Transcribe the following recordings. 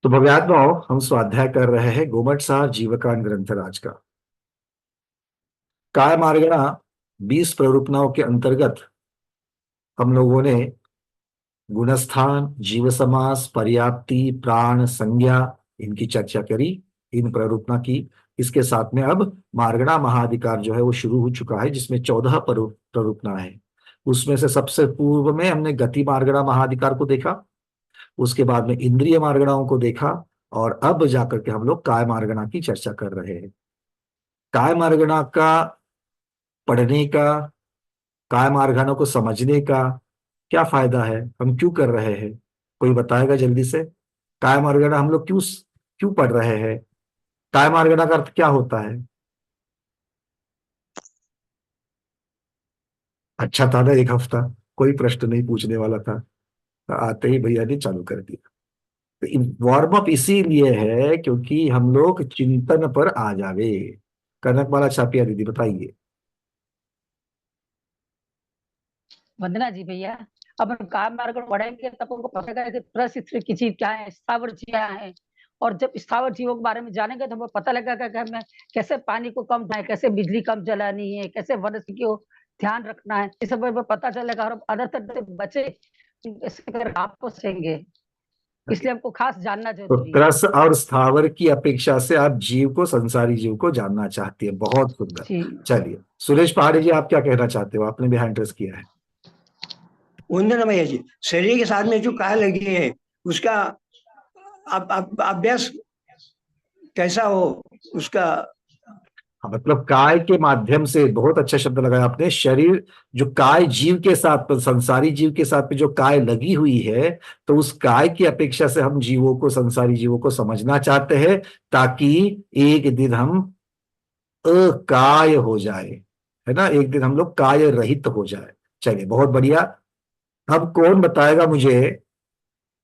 तो भव्यात्माओं, हम स्वाध्याय कर रहे हैं गोमट सार जीवकान ग्रंथराज का। काय मार्गणा 20 प्ररूपणाओं के अंतर्गत हम लोगों ने गुणस्थान, जीव समास, पर्याप्ति, प्राण, संज्ञा, इनकी चर्चा करी, इन प्ररूपणा की। इसके साथ में अब मार्गणा महाधिकार जो है वो शुरू हो चुका है, जिसमें 14 प्ररूपणा है। उसमें से सबसे पूर्व में हमने गति मार्गणा महाधिकार को देखा, उसके बाद में इंद्रिय मार्गणाओं को देखा, और अब जाकर के हम लोग काय मार्गणा की चर्चा कर रहे हैं। काय मार्गणा का पढ़ने का, काय मार्गणा को समझने का क्या फायदा है, हम क्यों कर रहे हैं? कोई बताएगा जल्दी से? काय मार्गणा हम लोग क्यों क्यों पढ़ रहे हैं? काय मार्गणा का अर्थ क्या होता है? अच्छा था ना, एक हफ्ता कोई प्रश्न नहीं पूछने वाला था, आते ही भैया ने चालू कर दिया। तो वार्म अप इसीलिए है क्योंकि हम लोग चिंतन पर आ जावे। कनकमाला छापिया दीदी बताइए। वंदना जी भैया, अब हम काम मार्ग पढ़ेंगे तब उनको पता चलेगा कि प्रसिद्ध की चीज क्या है, स्थावर जीव क्या है। और जब स्थावर जीवों के बारे में जानेंगे तो हमें पता लगेगा कि हमें कैसे पानी को कम है, कैसे बिजली कम जलानी है, कैसे वनस्पति को ध्यान रखना है, इस सब में पता चलेगा और हम अनर्थ से बचे इससे अगर आप बचेंगे। इसलिए हमको खास जानना तो जरूरी है। त्रस और स्थावर की अपेक्षा से आप जीव को, संसारी जीव को जानना चाहती है, बहुत सुंदर। जी चलिए सुरेश पहाड़ी जी, आप क्या कहना चाहते हो? आपने भी हैंड रेस किया है। वंदना भैया जी, शरीर के साथ में जो काय लगी है उसका अभ्यास कैसा हो उसका। हाँ, मतलब काय के माध्यम से, बहुत अच्छा शब्द लगाया आपने, शरीर जो काय जीव के साथ, संसारी जीव के साथ में जो काय लगी हुई है, तो उस काय की अपेक्षा से हम जीवों को, संसारी जीवों को समझना चाहते हैं, ताकि एक दिन हम अकाय हो जाए, है ना, एक दिन हम लोग काय रहित हो जाए। चलिए बहुत बढ़िया। अब कौन बताएगा मुझे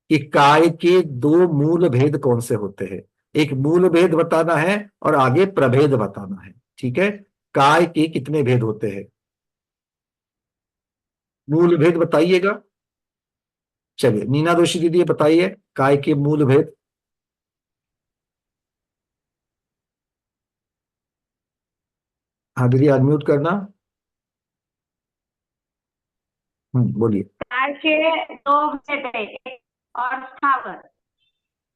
कि काय के दो मूल भेद कौन से होते हैं? एक मूल भेद बताना है और आगे प्रभेद बताना है, ठीक है? काय के कितने भेद होते हैं? मूल भेद बताइएगा। चलिए नीना दोषी दीदी बताइए, काय के मूल भेद। हाँ दीदी, अनम्यूट करना। बोलिए। काय के दो भेद है, एक और स्थावर।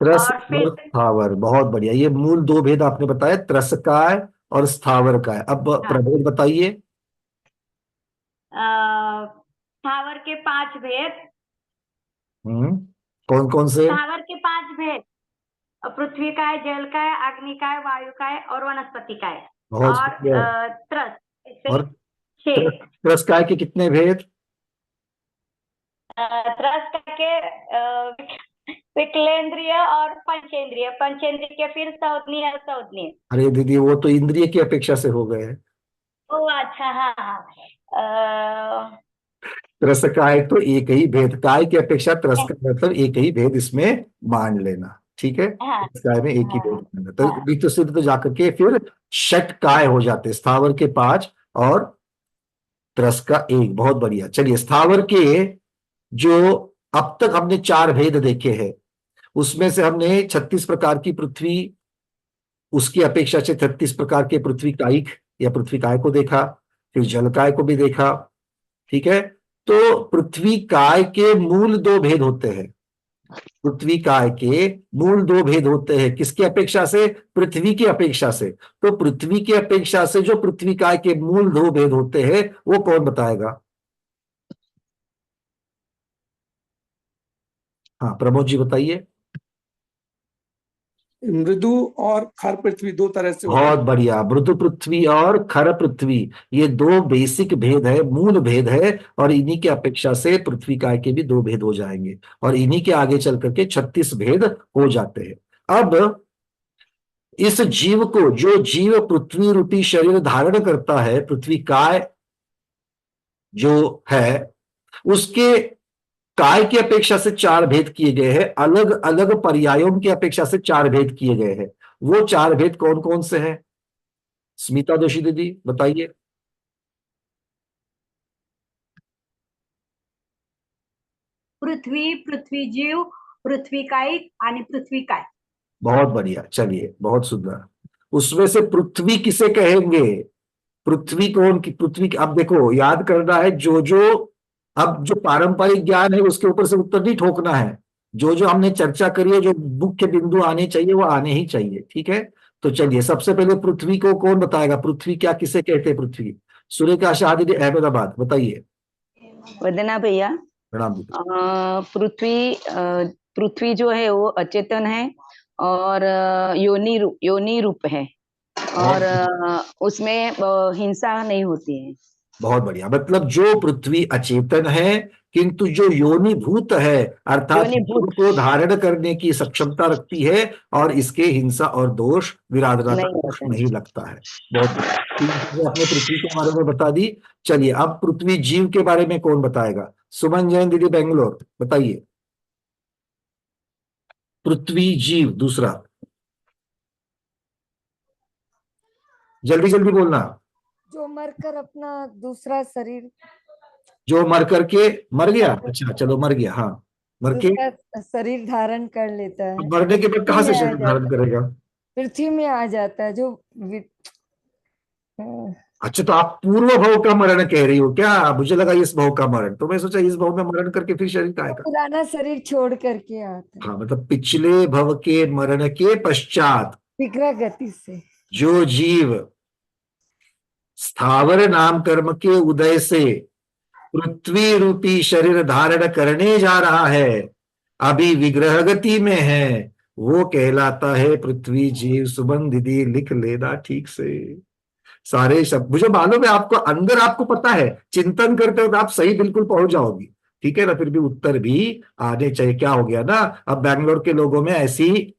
त्रस और और फिर स्थावर, बहुत बढ़िया। ये मूल दो भेद आपने बताया, त्रस काय और स्थावर काय। अब हाँ, प्रभेद बताइए। स्थावर के 5 भेद। हम्म कौन कौन से? स्थावर के 5 भेद: पृथ्वी का है, जल का है, अग्नि का है, वायु का है और वनस्पति का है। बहुत और सुंदर। त्रस, इससे और 6। त्रस काय के कितने भेद? त्रस के विकलेंद्रिय और पंचेंद्रिय, पंचेंद्रिय के फिर सौतनीय और सौतनीय। अरे दीदी, वो तो इंद्रिय की अपेक्षा से हो गए। ओ अच्छा, हाँ हाँ। त्रस काय तो एक ही भेद, काय की अपेक्षा त्रस का मतलब एक ही भेद इसमें मान लेना, ठीक है? हाँ त्रस काय में एक ही भेद हाँ मानना, तो हाँ। वित्त सिद्ध तो जाकर के फिर षट काय हो जाते, स्थावर के 5 और त्रस का 1। बहुत बढ़िया। चलिए स्थावर के जो अब तक हमने 4 भेद देखे हैं, उसमें से हमने 36 प्रकार की पृथ्वी, उसकी अपेक्षा से 36 प्रकार के पृथ्वी कायिक या पृथ्वी काय को देखा, फिर जल काय को भी देखा, ठीक है? तो पृथ्वी काय के मूल 2 भेद होते हैं। पृथ्वी काय के मूल 2 भेद होते हैं, किसकी अपेक्षा से? पृथ्वी की अपेक्षा से। तो पृथ्वी की अपेक्षा से जो पृथ्वी काय के मूल 2 भेद होते हैं, वो कौन बताएगा? हाँ प्रमोद जी बताइए। मृदु और खर पृथ्वी दो तरह से होते बहुत हैं। बढ़िया, मृदु पृथ्वी और खर पृथ्वी, ये 2 बेसिक भेद है, मूल भेद है, और इन्हीं के अपेक्षा से पृथ्वी काय के भी 2 भेद हो जाएंगे, और इन्हीं के आगे चल करके 36 भेद हो जाते हैं। अब इस जीव को, जो जीव पृथ्वी रूपी शरीर धारण करता है, पृथ्वी काय जो है, उसके काय की अपेक्षा से 4 भेद किए गए हैं, अलग अलग पर्यायों की अपेक्षा से 4 भेद किए गए हैं। वो 4 भेद कौन कौन से हैं? स्मिता दोषी दीदी बताइए। पृथ्वी, पृथ्वी जीव पृथ्वीकायिक आणि पृथ्वीकाय। बहुत बढ़िया, चलिए बहुत सुंदर। उसमें से पृथ्वी किसे कहेंगे? पृथ्वी कौन की? पृथ्वी अब देखो याद करना है, जो अब जो पारंपरिक ज्ञान है उसके ऊपर से उत्तर नहीं ठोकना है। जो हमने चर्चा करी है, जो मुख्य बिंदु आने चाहिए वो आने ही चाहिए, ठीक है। तो चलिए सबसे पहले पृथ्वी को कौन बताएगा? पृथ्वी क्या किसे कहते हैं? पृथ्वी सूर्यकांत शाह दीदी अहमदाबाद, बताइए। वंदना भैया, प्रणाम दीदी। पृथ्वी जो है वो अचेतन है और योनि रूप है और उसमें हिंसा नहीं होती है। बहुत बढ़िया, मतलब जो पृथ्वी अचेतन है किंतु जो योनिभूत है अर्थात जीव को धारण करने की सक्षमता रखती है और इसके हिंसा और दोष विराधना का दोष नहीं लगता है। बहुत तीन चीजें आपने पृथ्वी के बारे में बता दी। चलिए अब पृथ्वी जीव के बारे में कौन बताएगा? सुमन जैन दीदी बेंगलोर, बताइए। पृथ्वी जीव दूसरा, जल्दी जल्दी बोलना। जो मरकर अपना दूसरा शरीर, जो मर करके मर गया, अच्छा चलो मर गया, हाँ मर के दूसरा शरीर धारण कर लेता है। मरने के बाद कहाँ से शरीर धारण करेगा? पृथ्वी में आ जाता है। अच्छा तो आप पूर्व भव का मरण कह रही हो क्या? मुझे लगा इस भव का मरण, तो मैं सोचा इस भव में मरण करके फिर शरीर का आएगा। पुराना शरीर छोड़ करके आता है। हाँ मतलब पिछले भव के मरण के पश्चात विग्रह गति से जो जीव स्थावर नाम कर्म के उदय से पृथ्वी रूपी शरीर धारण करने जा रहा है, अभी विग्रह गति में है, वो कहलाता है पृथ्वी जीव। सुमन दीदी लिख लेना ठीक से सारे शब्द। मुझे मालूम है आपको अंदर आपको पता है, चिंतन करते हो तो आप सही बिल्कुल पहुंच जाओगी, ठीक है ना। फिर भी उत्तर भी आने चाहिए। क्या हो गया ना, अब बैंगलोर के लोगों में ऐसी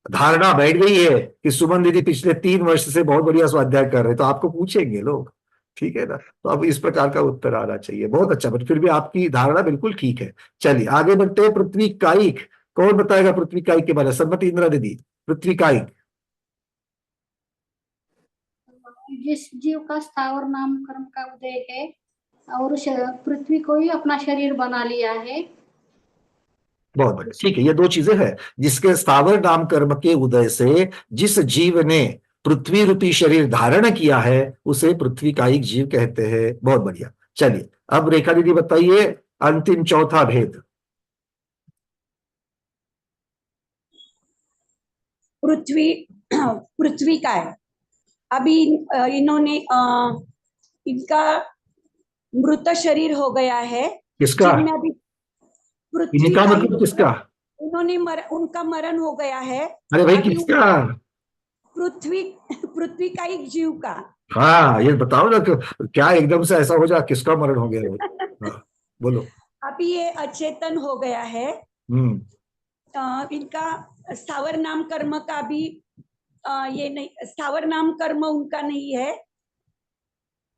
धारणा बैठ गई है कि सुमन दीदी पिछले 3 वर्ष से बहुत बढ़िया स्वाध्याय कर रहे, तो आपको पूछेंगे लोग, ठीक है ना। तो अब इस प्रकार का उत्तर आना चाहिए। बहुत अच्छा, बट फिर भी आपकी धारणा बिल्कुल ठीक है। चलिए आगे बढ़ते हैं। पृथ्वी कायिक कौन बताएगा? पृथ्वी कायिक के बारे में सम्मति इंदिरा दीदी। पृथ्वी कायिक जिस जीव का स्थावर नाम कर्म का उदय है और पृथ्वी को ही अपना शरीर बना लिया है। बहुत बढ़िया, ठीक है। ये 2 चीजें हैं। जिसके स्थावर नाम कर्म के उदय से जिस जीव ने पृथ्वी रूपी शरीर धारण किया है उसे पृथ्वी कायिक जीव कहते हैं। बहुत बढ़िया। चलिए अब रेखा दीदी बताइए अंतिम चौथा भेद। पृथ्वी का है। अभी इन्होंने इनका मृत शरीर हो गया है। किसका? अभी पृथ्वी इनका का मतलब किसका? उन्होंने उनका मरण हो गया है। अरे भाई किसका? पृथ्वी का एक जीव का। हाँ ये बताओ ना, क्या एकदम से ऐसा हो जाए किसका मरण हो गया? हाँ बोलो। अभी ये अचेतन हो गया है। इनका स्थावर नाम कर्म का भी ये नहीं, स्थावर नाम कर्म उनका नहीं है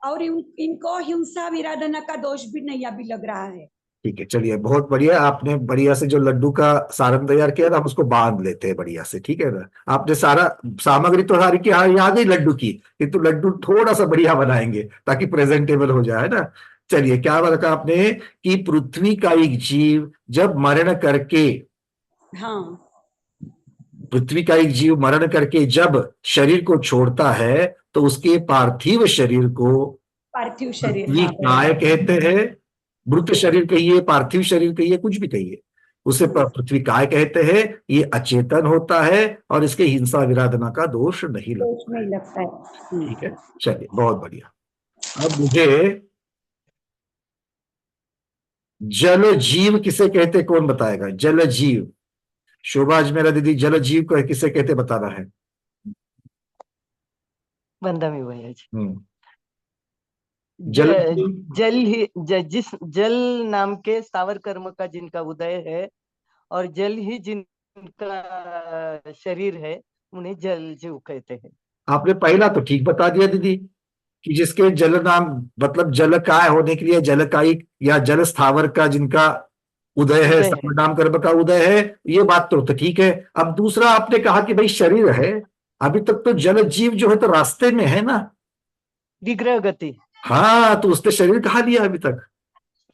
और इनको हिंसा विराधना का दोष भी नहीं अभी लग रहा है। ठीक है चलिए बहुत बढ़िया। आपने बढ़िया से जो लड्डू का सारण तैयार किया था हम उसको बांध लेते हैं बढ़िया से, ठीक है ना। आपने सारा सामग्री तो सारी की याद ही लड्डू की, किंतु लड्डू थोड़ा सा बढ़िया बनाएंगे ताकि प्रेजेंटेबल हो जाए ना। चलिए क्या बताया आपने कि पृथ्वी का एक जीव जब मरण करके, हाँ पृथ्वी का एक जीव मरण करके जब शरीर को छोड़ता है तो उसके पार्थिव शरीर को पार्थिव शरीर पृथ्वी काय कहते हैं। मृत शरीर कहिए, पार्थिव शरीर कहिए, कुछ भी कहिए, उसे पृथ्वी काय कहते हैं। ये अचेतन होता है और इसके हिंसा विराधना का दोष नहीं लगता है। ठीक है चलिए बहुत बढ़िया। अब मुझे जल जीव किसे कहते कौन बताएगा? जल जीव शोभा अजमेरा दीदी, जल जीव को किसे कहते बताना है। बंदा में भैया जी। जल ही जिस जल नाम के स्थावर कर्म का जिनका उदय है और जल ही जिनका शरीर है उन्हें जल जीव कहते हैं। आपने पहला तो ठीक बता दिया दीदी कि जिसके जल नाम मतलब जल काय होने के लिए जलकायिक या जल स्थावर का जिनका उदय है, स्थावर नाम कर्म का उदय है, ये बात तो ठीक है। अब दूसरा आपने कहा कि भाई शरीर है, अभी तक तो जल जीव जो है तो रास्ते में है ना, विग्रह गति। हाँ तो उसने शरीर कहा दिया अभी तक।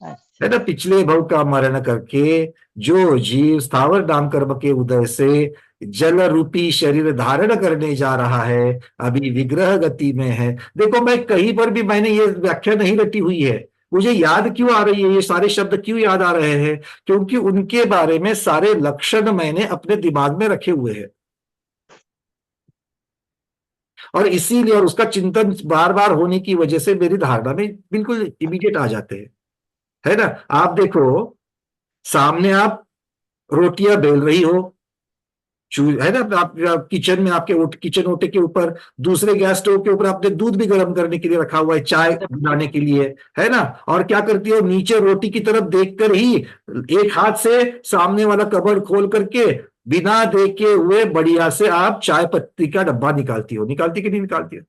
अच्छा है ना, पिछले भव का मरण करके जो जीव स्थावर नाम कर्म के उदय से जल रूपी शरीर धारण करने जा रहा है, अभी विग्रह गति में है। देखो, मैं कहीं पर भी मैंने ये व्याख्या नहीं रटी हुई है। मुझे याद क्यों आ रही है, ये सारे शब्द क्यों याद आ रहे हैं? क्योंकि उनके बारे में सारे लक्षण मैंने अपने दिमाग में रखे हुए हैं, और इसीलिए और उसका चिंतन बार बार होने की वजह से मेरी धारणा में बिल्कुल इमीडिएट आ जाते हैं, है ना। आप देखो, सामने आप रोटियां बेल रही हो, है ना, आप किचन में, आपके किचन ओटे के ऊपर दूसरे गैस स्टोव के ऊपर आपने दूध भी गर्म करने के लिए रखा हुआ है, चाय बनाने के लिए, है ना। और क्या करती हो, नीचे रोटी की तरफ देखकर ही एक हाथ से सामने वाला कबर्ड खोल करके बिना देखे हुए बढ़िया से आप चाय पत्ती का डब्बा निकालती हो, निकालती कि नहीं निकालती हो?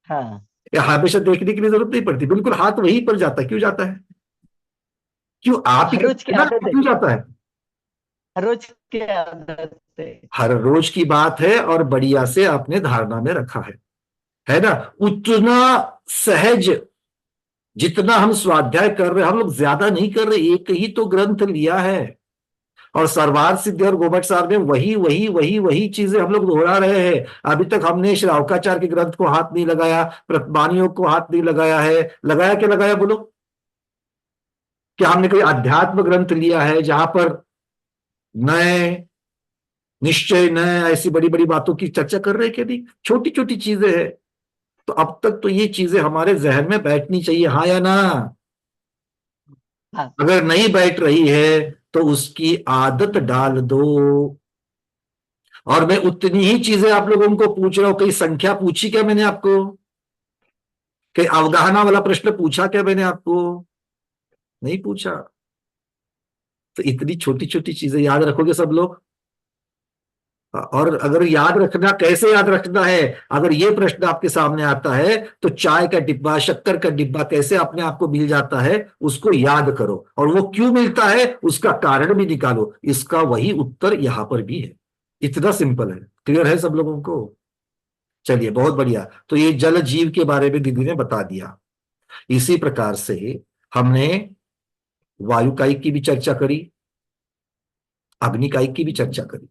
हाँ, हमेशा देखने की जरूरत नहीं पड़ती, बिल्कुल हाथ वहीं पर जाता है। क्यों जाता है? क्यों आप ही हर रोज की करते हैं ना, आदत है, क्यों जाता है? हर रोज की आदत है। हर रोज की बात है और बढ़िया से आपने धारणा में रखा है ना। उतना सहज जितना हम स्वाध्याय कर रहे हैं, हम लोग ज्यादा नहीं कर रहे, एक ही तो ग्रंथ लिया है, और सर्वार्थ सिद्धि और गोमट सार में वही वही वही वही चीजें हम लोग दोहरा रहे हैं। अभी तक हमने श्रावकाचार्य के ग्रंथ को हाथ नहीं लगाया, प्रतमानियों को हाथ नहीं लगाया है। लगाया क्या लगाया, बोलो? क्या हमने कोई अध्यात्म ग्रंथ लिया है जहां पर नए निश्चय, नए ऐसी बड़ी बड़ी बातों की चर्चा कर रहे हैं? क्या नहीं, छोटी छोटी चीजें हैं। तो अब तक तो ये चीजें हमारे जहन में बैठनी चाहिए, हाँ या ना? हाँ, अगर नहीं बैठ रही है तो उसकी आदत डाल दो। और मैं उतनी ही चीजें आप लोगों को पूछ रहा हूं। कई संख्या पूछी क्या मैंने आपको? कई अवगाहना वाला प्रश्न पूछा क्या मैंने आपको? नहीं पूछा। तो इतनी छोटी छोटी चीजें याद रखोगे सब लोग? और अगर याद रखना, कैसे याद रखना है, अगर ये प्रश्न आपके सामने आता है तो चाय का डिब्बा, शक्कर का डिब्बा कैसे अपने आप को मिल जाता है, उसको याद करो, और वो क्यों मिलता है उसका कारण भी निकालो। इसका वही उत्तर यहां पर भी है। इतना सिंपल है। क्लियर है सब लोगों को? चलिए, बहुत बढ़िया। तो ये जल जीव के बारे में दीदी ने बता दिया। इसी प्रकार से हमने वायुकायिक की भी चर्चा करी, अग्निकायिक की भी चर्चा करी।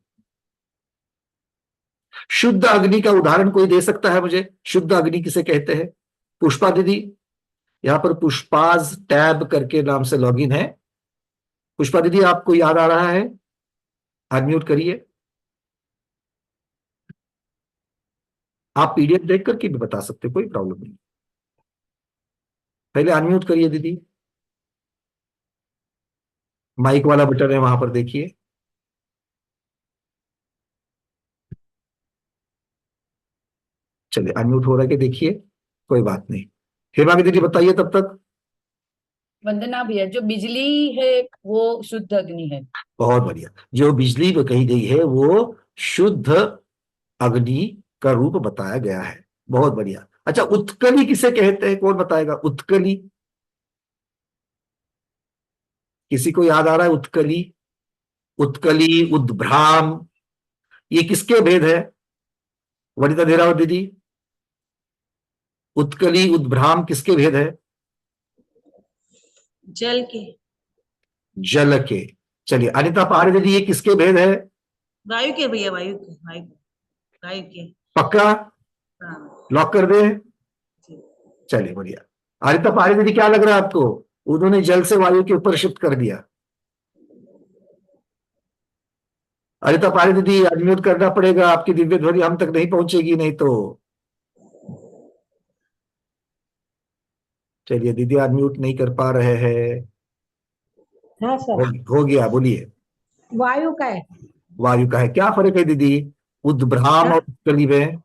शुद्ध अग्नि का उदाहरण कोई दे सकता है मुझे? शुद्ध अग्नि किसे कहते हैं? पुष्पा दीदी, यहां पर पुष्पाज टैब करके नाम से लॉगिन है। पुष्पा दीदी, आपको याद आ रहा है? अनम्यूट करिए। आप पीडीएफ देख करके भी बता सकते, कोई प्रॉब्लम नहीं। पहले अनम्यूट करिए दीदी, माइक वाला बटन है वहां पर देखिए। चलिए, अनम्यूट हो रहा है कि देखिए, कोई बात नहीं। हेमा दीदी बताइए तब तक। वंदना भैया, जो बिजली है वो शुद्ध अग्नि है। बहुत बढ़िया। जो बिजली में कही गई है वो शुद्ध अग्नि का रूप बताया गया है। बहुत बढ़िया। अच्छा, उत्कली किसे कहते हैं, कौन बताएगा? उत्कली किसी को याद आ रहा है? उत्कली, उत्कली, उद्भ्राम, ये किसके भेद है? वनिता धेरावत दीदी, उत्कली उद्भ्राम किसके भेद है? जल के। जल के। चलिए, अनिता पहाड़ी दीदी, ये किसके भेद है? वायु के भैया, वायु के, वायु वायु के। पक्का? हाँ। लॉक कर दे? चलिए, बढ़िया। अनिता पहाड़ी दीदी, क्या लग रहा है आपको? उन्होंने जल से वायु के ऊपर शिफ्ट कर दिया। अनिता पहाड़ी दीदी, अनम्यूट करना पड़ेगा, आपकी दिव्य ध्वनि हम तक नहीं पहुंचेगी नहीं तो। चलिए, दीदी अनम्यूट नहीं कर पा रहे हैं। हाँ सर, हो गया, बोलिए। वायु का है। वायु का है। क्या फर्क है दीदी उद्भ्राम और उत्कली में?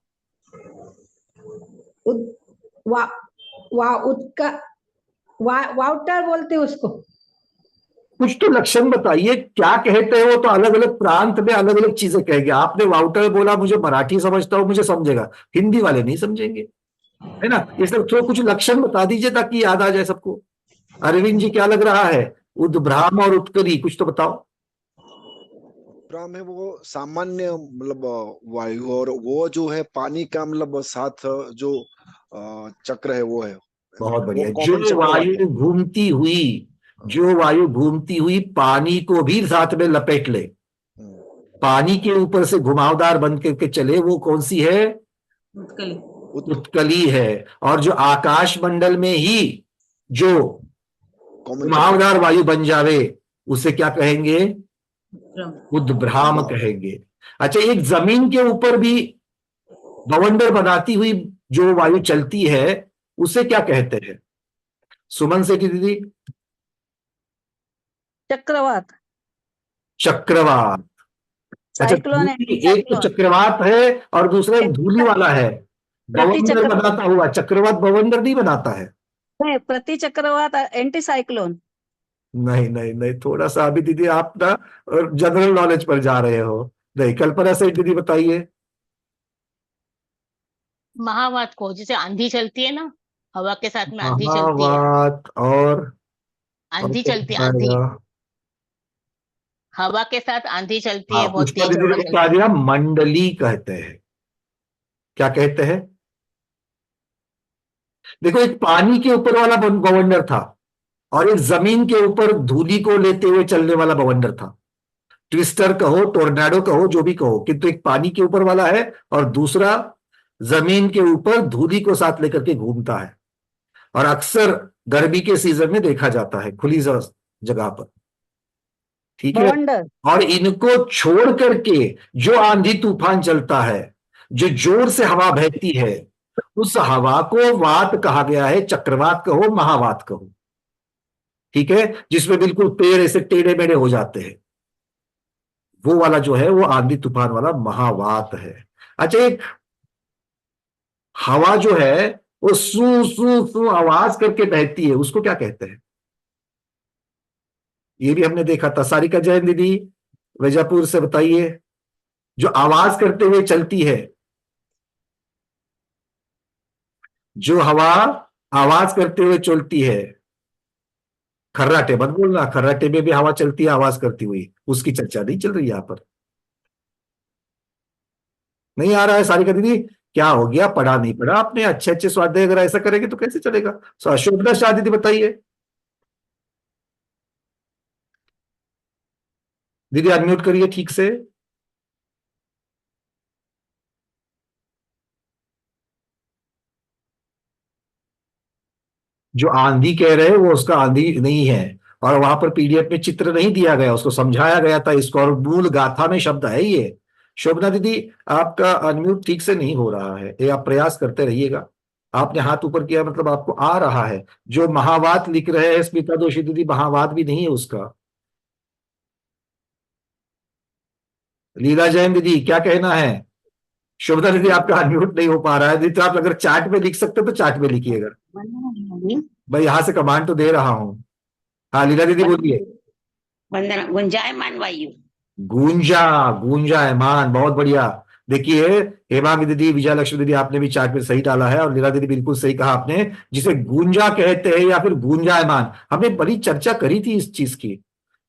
वाउटर बोलते हैं उसको। कुछ तो लक्षण बताइए, क्या कहते हैं वो? तो अलग अलग प्रांत में अलग अलग चीजें कहेंगे। आपने वाउटर बोला, मुझे मराठी समझता हूं, मुझे समझेगा, हिंदी वाले नहीं समझेंगे, है ना। इसलिए तो कुछ लक्षण बता दीजिए ताकि याद आ जाए सबको। अरविंद जी, क्या लग रहा है? उद्भ्राम और उत्कली, कुछ तो बताओ। उद्भ्राम है वो सामान्य मतलब वायु, और वो जो है पानी का मतलब साथ जो चक्र है वो है। बहुत बढ़िया। वो कॉमन जो चक्रवात है। वायु घूमती हुई जो वायु घूमती हुई पानी को भी साथ में लपेट ले, पानी के ऊपर से घुमावदार बन करके चले, वो कौन सी है? उत्कली है। और जो आकाश मंडल में ही जो घुमावदार वायु बन जावे उसे क्या कहेंगे? उद्भ्राम कहेंगे। अच्छा, एक जमीन के ऊपर भी बवंडर बनाती हुई जो वायु चलती है उसे क्या कहते हैं? सुमन सेठी दीदी। चक्रवात। चक्रवात। अच्छा, साइक्लोन है, एक तो चक्रवात है और दूसरा एक धूली वाला है, बवंडर बनाता हुआ। चक्रवात बवंडर नहीं बनाता है। प्रति चक्रवात एंटी साइक्लोन। नहीं नहीं नहीं, थोड़ा सा अभी दीदी आप ना जनरल नॉलेज पर जा रहे हो। नहीं, कल्पना सेठ दीदी बताइए। महावात को, जैसे आंधी चलती है ना, हवा के साथ में आंधी चलती है, महावात और आंधी चलती है, आंधी हवा के साथ आंधी चलती है, बहुत उसका तेज दीदी हवा ने चलती क्या है। दिया? मंडली कहते हैं। क्या कहते हैं? देखो, एक पानी के ऊपर वाला बवंडर था और एक जमीन के ऊपर धूली को लेते हुए चलने वाला बवंडर था। ट्विस्टर कहो, टोर्नेडो कहो, जो भी कहो, किंतु एक पानी के ऊपर वाला है और दूसरा जमीन के ऊपर धूली को साथ लेकर के घूमता है। और अक्सर गर्मी के सीजन में देखा जाता है खुली जगह पर। ठीक है। और इनको छोड़ करके जो आंधी तूफान चलता है, जो जोर से हवा बहती है, उस हवा को वात कहा गया है। चक्रवात कहो, महावात कहो। ठीक है। जिसमें बिल्कुल पेड़ ऐसे टेढ़े मेढ़े हो जाते हैं, वो वाला जो है वो आंधी तूफान वाला महावात है। अच्छा, एक हवा जो है वो सू सू सू आवाज करके बहती है, उसको क्या कहते हैं? ये भी हमने देखा था। सारिका जैन दीदी वैजापुर से बताइए, जो आवाज करते हुए चलती है, जो हवा आवाज करते हुए चलती है। खर्राटे मत बोलना, खर्राटे में भी हवा चलती है आवाज करती हुई, उसकी चर्चा नहीं चल रही यहां पर। नहीं आ रहा है सारिका दीदी? क्या हो गया, पढ़ा नहीं पढ़ा आपने? अच्छे अच्छे स्वाध्याय अगर ऐसा करेंगे तो कैसे चलेगा? शोभना शाह दीदी बताइए। दीदी अनम्यूट करिए ठीक से। जो आंधी कह रहे हैं वो उसका आंधी नहीं है, और वहां पर पीडीएफ में चित्र नहीं दिया गया, उसको समझाया गया था इसको, और मूल गाथा में शब्द है ये। शोभना दीदी, आपका अनम्यूट ठीक से नहीं हो रहा है, ये आप प्रयास करते रहिएगा। आपने हाथ ऊपर किया मतलब आपको आ रहा है। जो महावात लिख रहे हैं स्मिता दोषी दीदी, महावात भी नहीं है उसका। लीला जैन दीदी क्या कहना है? शोभना दीदी आपका अनम्यूट नहीं हो पा रहा है। दीदी तो आप अगर चार्ट में लिख सकते तो चार्ट में लिखिएगा। भाई यहां से कमांड तो दे रहा हूं। हाँ लीला दीदी बोलिए। वंदना, गुंजायमान वायु। गुंजायमान, बहुत बढ़िया। देखिए हेमांगी दीदी, विजयलक्ष्मी दीदी, आपने भी चार्ट में सही डाला है, और लीला दीदी बिल्कुल सही कहा आपने। जिसे गुंजा कहते हैं या फिर गुंजायमान, हमने बड़ी चर्चा करी थी इस चीज की।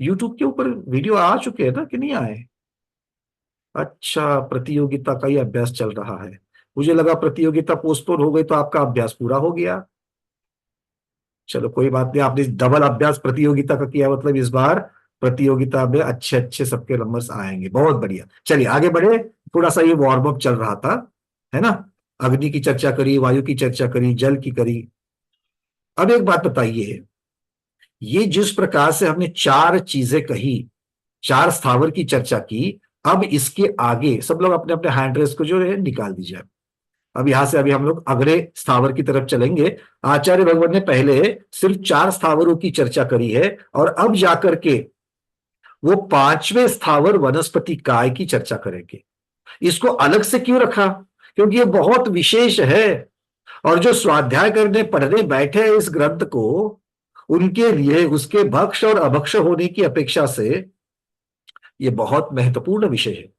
यूट्यूब के ऊपर वीडियो आ चुके हैं ना कि नहीं आए? अच्छा, प्रतियोगिता का ही अभ्यास चल रहा है। मुझे लगा प्रतियोगिता पोस्टपोन हो गई तो आपका अभ्यास पूरा हो गया। चलो कोई बात नहीं, आपने डबल अभ्यास प्रतियोगिता का किया, मतलब इस बार प्रतियोगिता में अच्छे अच्छे सबके नंबर्स आएंगे। बहुत बढ़िया। चलिए आगे बढ़े। थोड़ा सा ये वार्म अप चल रहा था, है ना। अग्नि की चर्चा करी, वायु की चर्चा करी, जल की करी। अब एक बात बताइए, ये जिस प्रकार से हमने चार चीजें कही, चार स्थावर की चर्चा की, अब इसके आगे सब लोग अपने अपने हैंड रेस को जो है निकाल दीजिए। अब यहां से अभी हम लोग अगले स्थावर की तरफ चलेंगे। आचार्य भगवान ने पहले सिर्फ चार स्थावरों की चर्चा करी है, और अब जाकर के वो पांचवें स्थावर वनस्पति काय की चर्चा करेंगे। इसको अलग से क्यों रखा? क्योंकि ये बहुत विशेष है, और जो स्वाध्याय करने पढ़ने बैठे हैं इस ग्रंथ को, उनके लिए उसके भक्ष और अभक्ष होने की अपेक्षा से ये बहुत महत्वपूर्ण विषय है।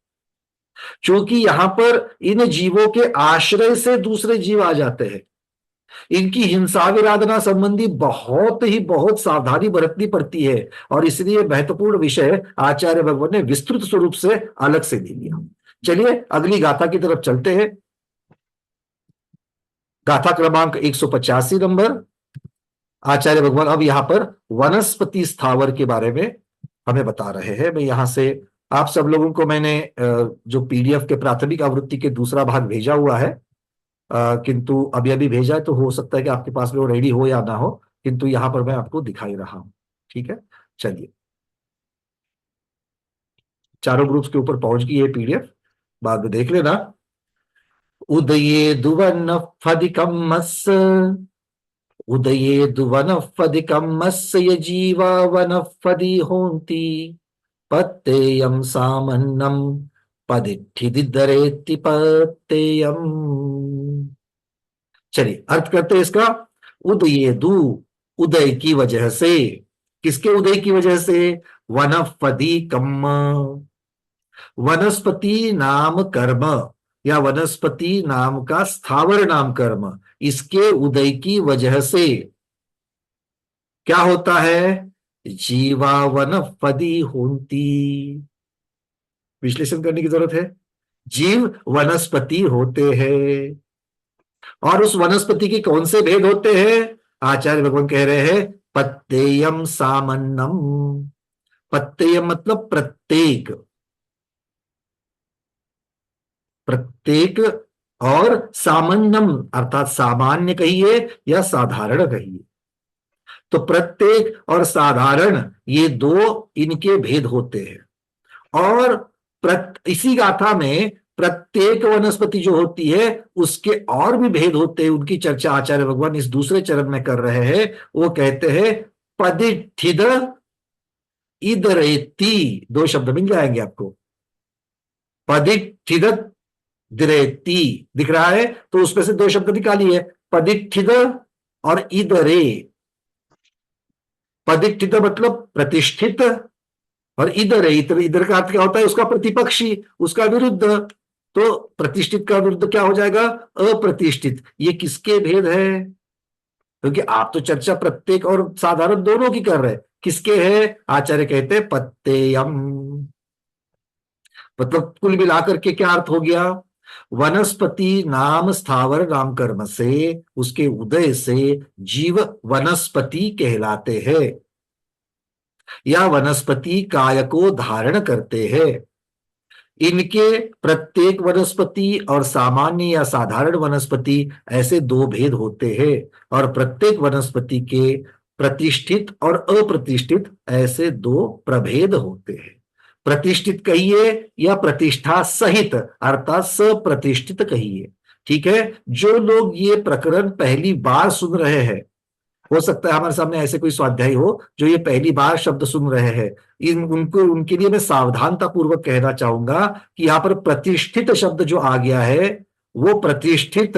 क्योंकि यहां पर इन जीवों के आश्रय से दूसरे जीव आ जाते हैं। इनकी हिंसा विराधना संबंधी बहुत सावधानी बरतनी पड़ती है, और इसलिए महत्वपूर्ण विषय आचार्य भगवान ने विस्तृत स्वरूप से अलग से दे दिया। चलिए अगली गाथा की तरफ चलते हैं। गाथा क्रमांक 185 नंबर। आचार्य भगवान अब यहाँ पर वनस्पति स्थावर के बारे में हमें बता रहे हैं। मैं यहाँ से आप सब लोगों को मैंने जो पीडीएफ के प्राथमिक आवृत्ति के दूसरा भाग भेजा हुआ है, किंतु अभी अभी भेजा है, तो हो सकता है कि आपके पास में वो रेडी हो या ना हो, किंतु यहाँ पर मैं आपको दिखाई रहा हूं। ठीक है, चलिए, चारों ग्रुप्स के ऊपर पहुंच गई है पीडीएफ, बाद में देख लेना। उदये दुवन फदिकम मस, उदये दुवन फदिकम मस्य ये जीवा वन फदी होन्ति, पत्तेयम सामन्नम पदिठिदिदरेति पत्तेयम। चलिए अर्थ करते हैं इसका। उदयेदु, उदय की वजह से, किसके उदय की वजह से? वनस्पति कम, वनस्पति नाम कर्म या वनस्पति नाम का स्थावर नाम कर्म, इसके उदय की वजह से क्या होता है? जीवा वनस्पति होती। विश्लेषण करने की जरूरत है। जीव वनस्पति होते हैं, और उस वनस्पति के कौन से भेद होते हैं? आचार्य भगवान कह रहे हैं पत्तेयम सामन्नम। पत्तेयम मतलब प्रत्येक, प्रत्येक, और सामान्यम अर्थात सामान्य कहिए या साधारण कहिए। तो प्रत्येक और साधारण ये दो इनके भेद होते हैं। और इसी गाथा में प्रत्येक वनस्पति जो होती है उसके और भी भेद होते हैं, उनकी चर्चा आचार्य भगवान इस दूसरे चरण में कर रहे हैं। वो कहते हैं पदिठिद इदरेति, दो शब्द मिल जाएंगे आपको। पदिठिद दिरेति दिख रहा है, तो उसमें से दो शब्द निकालिए, पदिठिद और इदरे। पदिठिद मतलब प्रतिष्ठित, और इधर है, इधर का अर्थ क्या होता है? उसका प्रतिपक्षी, उसका विरुद्ध। तो प्रतिष्ठित का विरुद्ध क्या हो जाएगा? अप्रतिष्ठित। ये किसके भेद है? क्योंकि आप तो चर्चा प्रत्येक और साधारण दोनों की कर रहे हैं, किसके है? आचार्य कहते हैं पत्तेयम। मतलब कुल मिलाकर के क्या अर्थ हो गया? वनस्पति नाम स्थावर नाम कर्म से, उसके उदय से जीव वनस्पति कहलाते हैं या वनस्पति काय को धारण करते हैं। इनके प्रत्येक वनस्पति और सामान्य या साधारण वनस्पति ऐसे दो भेद होते हैं, और प्रत्येक वनस्पति के प्रतिष्ठित और अप्रतिष्ठित ऐसे दो प्रभेद होते हैं। प्रतिष्ठित कहिए या प्रतिष्ठा सहित अर्थात सप्रतिष्ठित कहिए। ठीक है, जो लोग ये प्रकरण पहली बार सुन रहे हैं, हो सकता है हमारे सामने ऐसे कोई स्वाध्यायी हो जो ये पहली बार शब्द सुन रहे हैं, उनके लिए मैं सावधानता पूर्वक कहना चाहूंगा कि यहाँ पर प्रतिष्ठित शब्द जो आ गया है वो प्रतिष्ठित,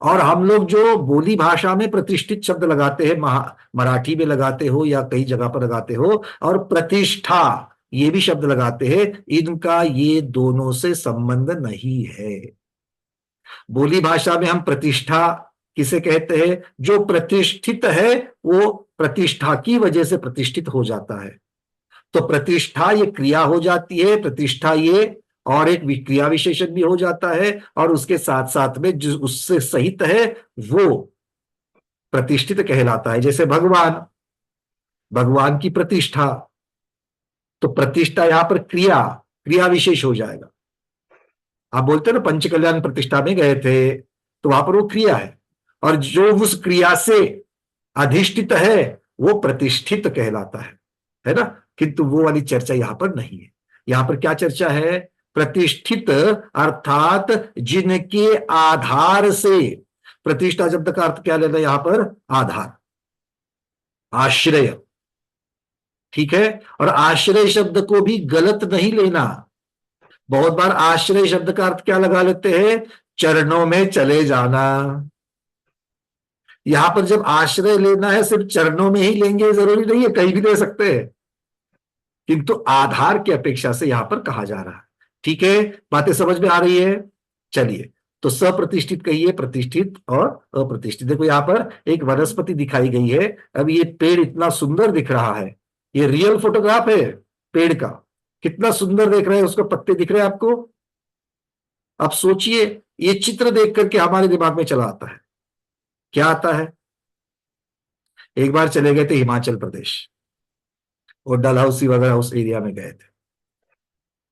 और हम लोग जो बोली भाषा में प्रतिष्ठित शब्द लगाते हैं, मराठी में लगाते हो या कई जगह पर लगाते हो, और प्रतिष्ठा ये भी शब्द लगाते हैं, इनका ये दोनों से संबंध नहीं है। बोली भाषा में हम प्रतिष्ठा किसे कहते हैं? जो प्रतिष्ठित है वो प्रतिष्ठा की वजह से प्रतिष्ठित हो जाता है। तो प्रतिष्ठा ये क्रिया हो जाती है, प्रतिष्ठा ये और एक क्रिया विशेषण भी हो जाता है, और उसके साथ साथ में जो उससे सहित है वो प्रतिष्ठित कहलाता है। जैसे भगवान, भगवान की प्रतिष्ठा, तो प्रतिष्ठा यहां पर क्रिया, क्रिया विशेष हो जाएगा। आप बोलते हैं ना पंच कल्याण प्रतिष्ठा में गए थे, तो वहां पर वो क्रिया है, और जो उस क्रिया से अधिष्ठित है वो प्रतिष्ठित कहलाता है ना। किंतु वो वाली चर्चा यहां पर नहीं है। यहां पर क्या चर्चा है? प्रतिष्ठित अर्थात जिनके आधार से, प्रतिष्ठा शब्द का अर्थ क्या लेना यहां पर? आधार, आश्रय। ठीक है, और आश्रय शब्द को भी गलत नहीं लेना। बहुत बार आश्रय शब्द का अर्थ क्या लगा लेते हैं? चरणों में चले जाना। यहां पर जब आश्रय लेना है सिर्फ चरणों में ही लेंगे जरूरी नहीं है, कहीं भी ले सकते हैं, किंतु आधार की अपेक्षा से यहां पर कहा जा रहा है। ठीक है, बातें समझ में आ रही है? चलिए, तो सप्रतिष्ठित कहिए, प्रतिष्ठित और अप्रतिष्ठित। देखो यहां पर एक वनस्पति दिखाई गई है। अब ये पेड़ इतना सुंदर दिख रहा है, ये रियल फोटोग्राफ है पेड़ का, कितना सुंदर देख रहे हैं, उसके पत्ते दिख रहे हैं आपको। अब सोचिए, ये चित्र देख करके हमारे दिमाग में चला आता है, क्या आता है? एक बार चले गए थे हिमाचल प्रदेश और डलहौसी वगैरह उस एरिया में गए थे।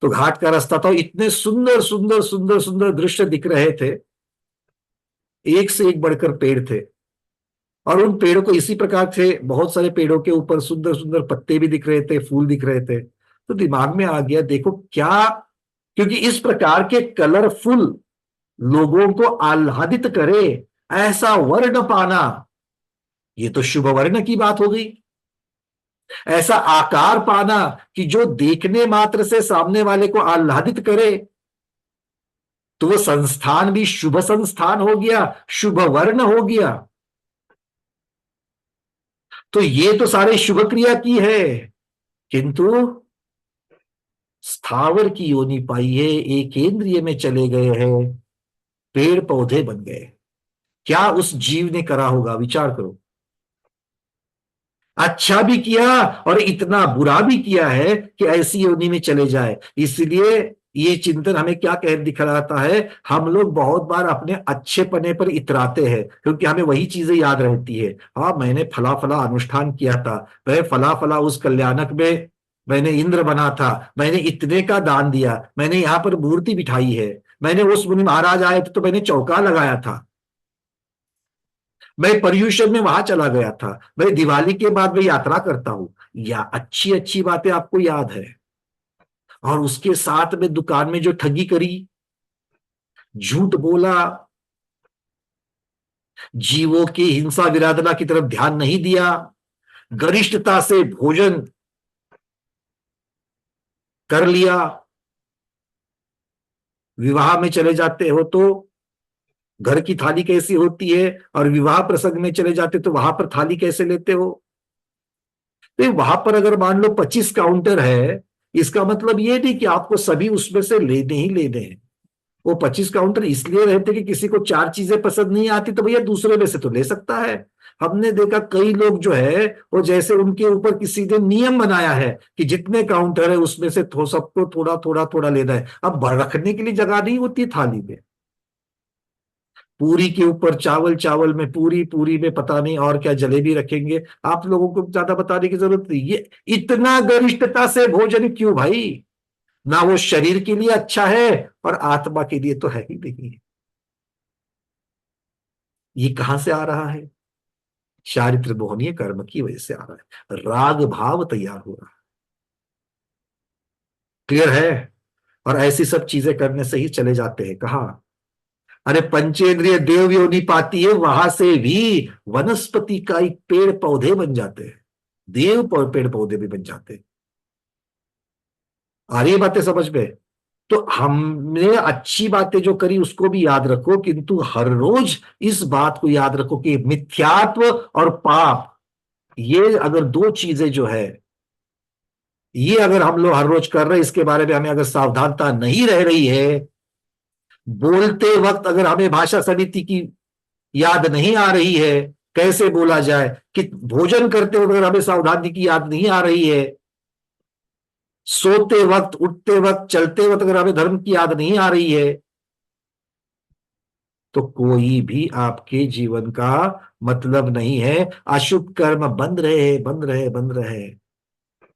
तो घाट का रास्ता था, इतने सुंदर सुंदर सुंदर सुंदर दृश्य दिख रहे थे, एक से एक बढ़कर पेड़ थे। और उन पेड़ों को इसी प्रकार थे, बहुत सारे पेड़ों के ऊपर सुंदर सुंदर पत्ते भी दिख रहे थे, फूल दिख रहे थे। तो दिमाग में आ गया, देखो क्या, क्योंकि इस प्रकार के कलरफुल लोगों को आह्लादित करे ऐसा वर्ण पाना, ये तो शुभ वर्ण की बात हो गई। ऐसा आकार पाना कि जो देखने मात्र से सामने वाले को आह्लादित करे, तो वो संस्थान भी शुभ संस्थान हो गया, शुभ वर्ण हो गया। तो ये तो सारे शुभ क्रिया की है, किंतु स्थावर की योनि पाई है, एक इंद्रिय में चले गए हैं, पेड़ पौधे बन गए। क्या उस जीव ने करा होगा, विचार करो। अच्छा भी किया और इतना बुरा भी किया है कि ऐसी योनि में चले जाए। इसलिए ये चिंतन हमें क्या कह दिखलाता है, हम लोग बहुत बार अपने अच्छे पने पर इतराते हैं, क्योंकि हमें वही चीजें याद रहती है। हाँ, मैंने फला फला अनुष्ठान किया था, वह फला फला उस कल्याणक में मैंने इंद्र बना था, मैंने इतने का दान दिया, मैंने यहाँ पर मूर्ति बिठाई है, मैंने उस मुनि महाराज आए थे तो मैंने चौका लगाया था, मैं पर्यूषण में वहां चला गया था, मैं दिवाली के बाद मैं यात्रा करता हूं। या अच्छी अच्छी बातें आपको याद है, और उसके साथ में दुकान में जो ठगी करी, झूठ बोला, जीवों की हिंसा विराधना की तरफ ध्यान नहीं दिया, गरिष्ठता से भोजन कर लिया, विवाह में चले जाते हो तो घर की थाली कैसी होती है, और विवाह प्रसंग में चले जाते तो वहां पर थाली कैसे लेते हो। तो वहां पर अगर मान लो 25 काउंटर है, इसका मतलब ये नहीं कि आपको सभी उसमें से लेने ही लेने हैं। वो 25 काउंटर इसलिए रहते कि किसी को 4 चीजें पसंद नहीं आती तो भैया दूसरे में से तो ले सकता है। हमने देखा कई लोग जो है वो जैसे उनके ऊपर किसी ने नियम बनाया है कि जितने काउंटर है उसमें से सबको थोड़ा थोड़ा थोड़ा लेना है। अब रखने के लिए जगह नहीं होती थाली में, पूरी के ऊपर चावल, चावल में पूरी, पूरी में पता नहीं और क्या जलेबी रखेंगे। आप लोगों को ज्यादा बताने की जरूरत नहीं। ये इतना गरिष्ठता से भोजन क्यों भाई? ना वो शरीर के लिए अच्छा है और आत्मा के लिए तो है ही नहीं। ये कहां से आ रहा है? चारित्र मोहनीय कर्म की वजह से आ रहा है, राग भाव तैयार हो रहा है। क्लियर है? और ऐसी सब चीजें करने से ही चले जाते हैं कहा, अरे पंचेंद्रिय देव योनि पाती है, वहां से भी वनस्पति का एक पेड़ पौधे बन जाते हैं, देव पेड़ पौधे भी बन जाते हैं। आ रही है बातें समझ में? तो हमने अच्छी बातें जो करी उसको भी याद रखो, किंतु हर रोज इस बात को याद रखो कि मिथ्यात्व और पाप, ये अगर दो चीजें जो है, ये अगर हम लोग हर रोज कर रहे हैं, इसके बारे में हमें अगर सावधानता नहीं रह रही है, बोलते वक्त अगर हमें भाषा समिति की याद नहीं आ रही है, कैसे बोला जाए, कि भोजन करते वक्त अगर हमें सावधानी की याद नहीं आ रही है, सोते वक्त, उठते वक्त, चलते वक्त अगर हमें धर्म की याद नहीं आ रही है, तो कोई भी आपके जीवन का मतलब नहीं है। अशुभ कर्म बंद रहे, बंद रहे, बंद रहे।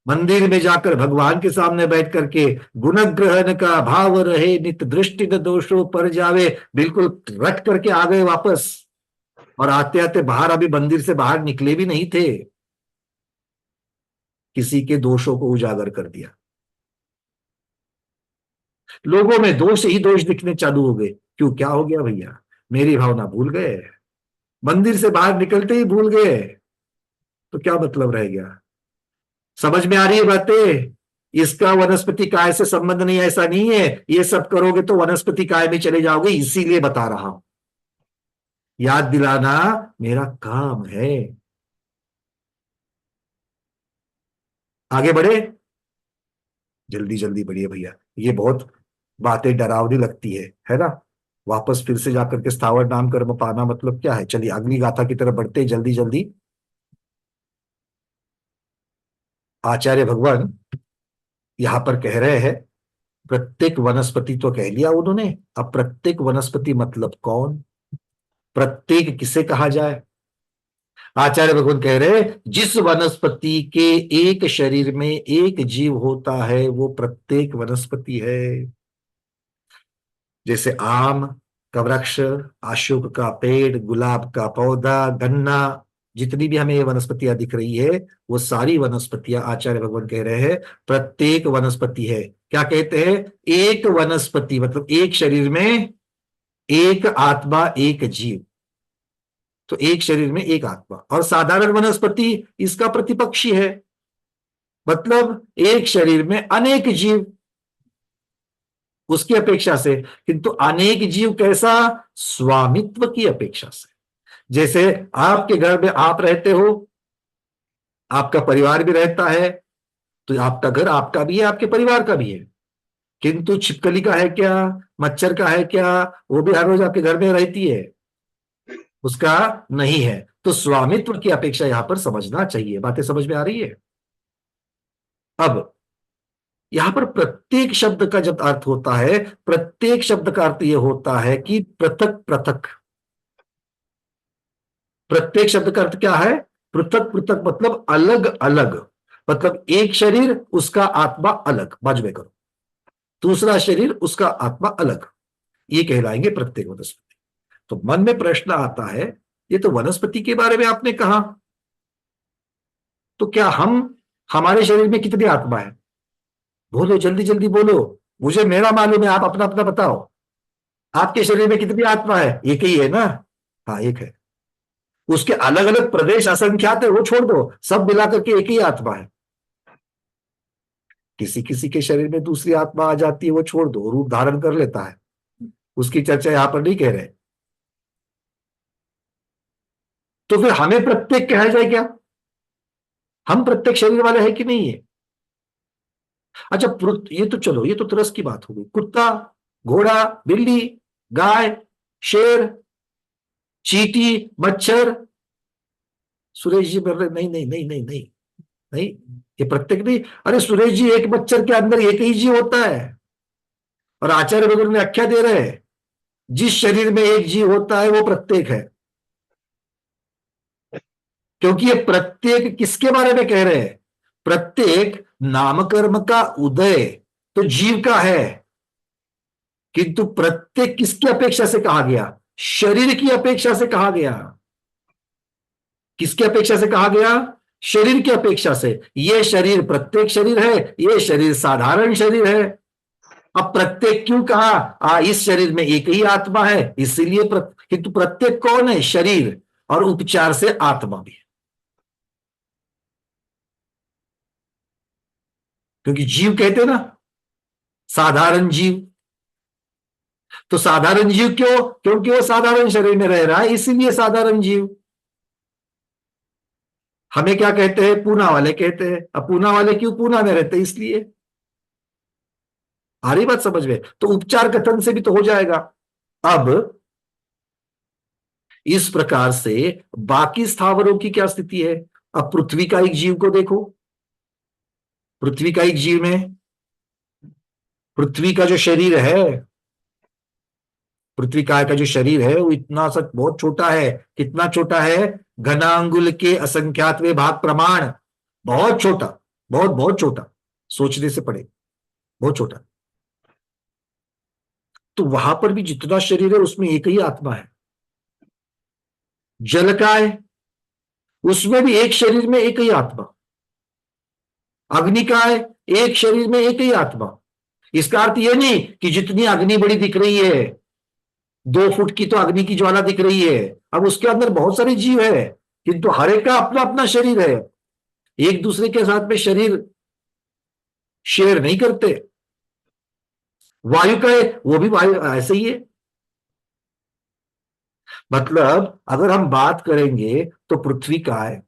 मंदिर में जाकर भगवान के सामने बैठ करके गुण ग्रहण का भाव रहे, नित दृष्टि न दोषों पर जावे, बिल्कुल रट करके आ गए वापस, और आते आते बाहर, अभी मंदिर से बाहर निकले भी नहीं थे, किसी के दोषों को उजागर कर दिया। लोगों में दोष ही दोष दिखने चालू हो गए। क्यों, क्या हो गया भैया? मेरी भावना भूल गए, मंदिर से बाहर निकलते ही भूल गए, तो क्या मतलब रह गया? समझ में आ रही है बातें? इसका वनस्पति काय से संबंध नहीं, ऐसा नहीं है। ये सब करोगे तो वनस्पति काय में चले जाओगे, इसीलिए बता रहा हूं, याद दिलाना मेरा काम है। आगे बढ़े, जल्दी जल्दी बढ़िए भैया, ये बहुत बातें डरावनी लगती है ना? वापस फिर से जाकर के स्थावर नाम कर्म पाना मतलब क्या है? चलिए अगली गाथा की तरफ बढ़ते जल्दी जल्दी। आचार्य भगवान यहां पर कह रहे हैं, प्रत्येक वनस्पति तो कह लिया उन्होंने, अब प्रत्येक वनस्पति मतलब कौन, प्रत्येक किसे कहा जाए? आचार्य भगवान कह रहे जिस वनस्पति के एक शरीर में एक जीव होता है वो प्रत्येक वनस्पति है। जैसे आम का वृक्ष, अशोक का पेड़, गुलाब का पौधा, गन्ना, जितनी भी हमें ये वनस्पतियां दिख रही है वो सारी वनस्पतियां आचार्य भगवान कह रहे हैं प्रत्येक वनस्पति है। क्या कहते हैं? एक वनस्पति मतलब एक शरीर में एक आत्मा एक जीव, तो एक शरीर में एक आत्मा। और साधारण वनस्पति इसका प्रतिपक्षी है, मतलब एक शरीर में अनेक जीव उसकी अपेक्षा से, किंतु अनेक जीव कैसा? स्वामित्व की अपेक्षा से। जैसे आपके घर में आप रहते हो, आपका परिवार भी रहता है, तो आपका घर आपका भी है, आपके परिवार का भी है। किंतु छिपकली का है क्या, मच्छर का है क्या, वो भी हर रोज आपके घर में रहती है, उसका नहीं है। तो स्वामित्व की अपेक्षा यहां पर समझना चाहिए। बातें समझ में आ रही है? अब यहां पर प्रत्येक शब्द का जब अर्थ होता है, प्रत्येक शब्द का अर्थ यह होता है कि पृथक पृथक। प्रत्येक शब्द का अर्थ क्या है? पृथक पृथक मतलब अलग अलग, मतलब एक शरीर उसका आत्मा अलग, बाजू में करो, दूसरा शरीर उसका आत्मा अलग, ये कहलाएंगे प्रत्येक वनस्पति। तो मन में प्रश्न आता है, ये तो वनस्पति के बारे में आपने कहा, तो क्या हमारे शरीर में कितनी आत्मा है? बोलो, जल्दी जल्दी बोलो, मुझे मेरा मालूम है, आप अपना अपना बताओ। आपके शरीर में कितनी आत्मा है? एक ही है ना? हाँ, एक है। उसके अलग अलग प्रदेश असंख्यात है, वो छोड़ दो, सब मिलाकर के एक ही आत्मा है। किसी किसी के शरीर में दूसरी आत्मा आ जाती है, वो छोड़ दो, रूप धारण कर लेता है, उसकी चर्चा यहां पर नहीं कह रहे। तो फिर हमें प्रत्येक कहा जाए क्या? हम प्रत्येक शरीर वाले हैं कि नहीं है? अच्छा, ये तो चलो, ये तो तरस की बात हो गई। कुत्ता, घोड़ा, बिल्ली, गाय, शेर, चींटी, मच्छर। सुरेश जी बोल रहे नहीं नहीं नहीं नहीं नहीं नहीं, ये प्रत्येक नहीं। अरे सुरेश जी, एक मच्छर के अंदर एक ही जीव होता है, और आचार्य भगवान ने आख्या दे रहे हैं जिस शरीर में एक जीव होता है वो प्रत्येक है। क्योंकि ये प्रत्येक किसके बारे में कह रहे हैं? प्रत्येक नामकर्म का उदय तो जीव का है, किंतु प्रत्येक किसकी अपेक्षा से कहा गया? शरीर की अपेक्षा से कहा गया। किसकी अपेक्षा से कहा गया? शरीर की अपेक्षा से। यह शरीर प्रत्येक शरीर है, यह शरीर साधारण शरीर है। अब प्रत्येक क्यों कहा? इस शरीर में एक ही आत्मा है, इसीलिए किंतु प्रत्येक कौन है? शरीर, और उपचार से आत्मा भी है। क्योंकि जीव कहते ना साधारण जीव, तो साधारण जीव क्यों? क्योंकि वो साधारण शरीर में रह रहा है, इसीलिए साधारण जीव। हमें क्या कहते हैं? पूना वाले कहते हैं। अब पूना वाले क्यों पूना में रहते? इसलिए। आ रही बात समझ में? तो उपचार कथन से भी तो हो जाएगा। अब इस प्रकार से बाकी स्थावरों की क्या स्थिति है? अब पृथ्वी का एक जीव को देखो, पृथ्वी का एक जीव में पृथ्वी का जो शरीर है, पृथ्वी काय का जो शरीर है वो इतना सा बहुत छोटा है। कितना छोटा है? घनांगुल के असंख्यातवें भाग प्रमाण। बहुत छोटा, बहुत बहुत छोटा, सोचने से पड़े, बहुत छोटा। तो वहां पर भी जितना शरीर है उसमें एक ही आत्मा है। जलकाय, उसमें भी एक शरीर में एक ही आत्मा। अग्निकाय, एक शरीर में एक ही आत्मा। इसका अर्थ यह नहीं कि जितनी अग्नि बड़ी दिख रही है, 2 फुट की तो अग्नि की ज्वाला दिख रही है, अब उसके अंदर बहुत सारे जीव है, किंतु हर एक का अपना अपना शरीर है। एक दूसरे के साथ में शरीर शेयर नहीं करते। वायु का है, वो भी वायु ऐसे ही है। मतलब अगर हम बात करेंगे तो पृथ्वी का है,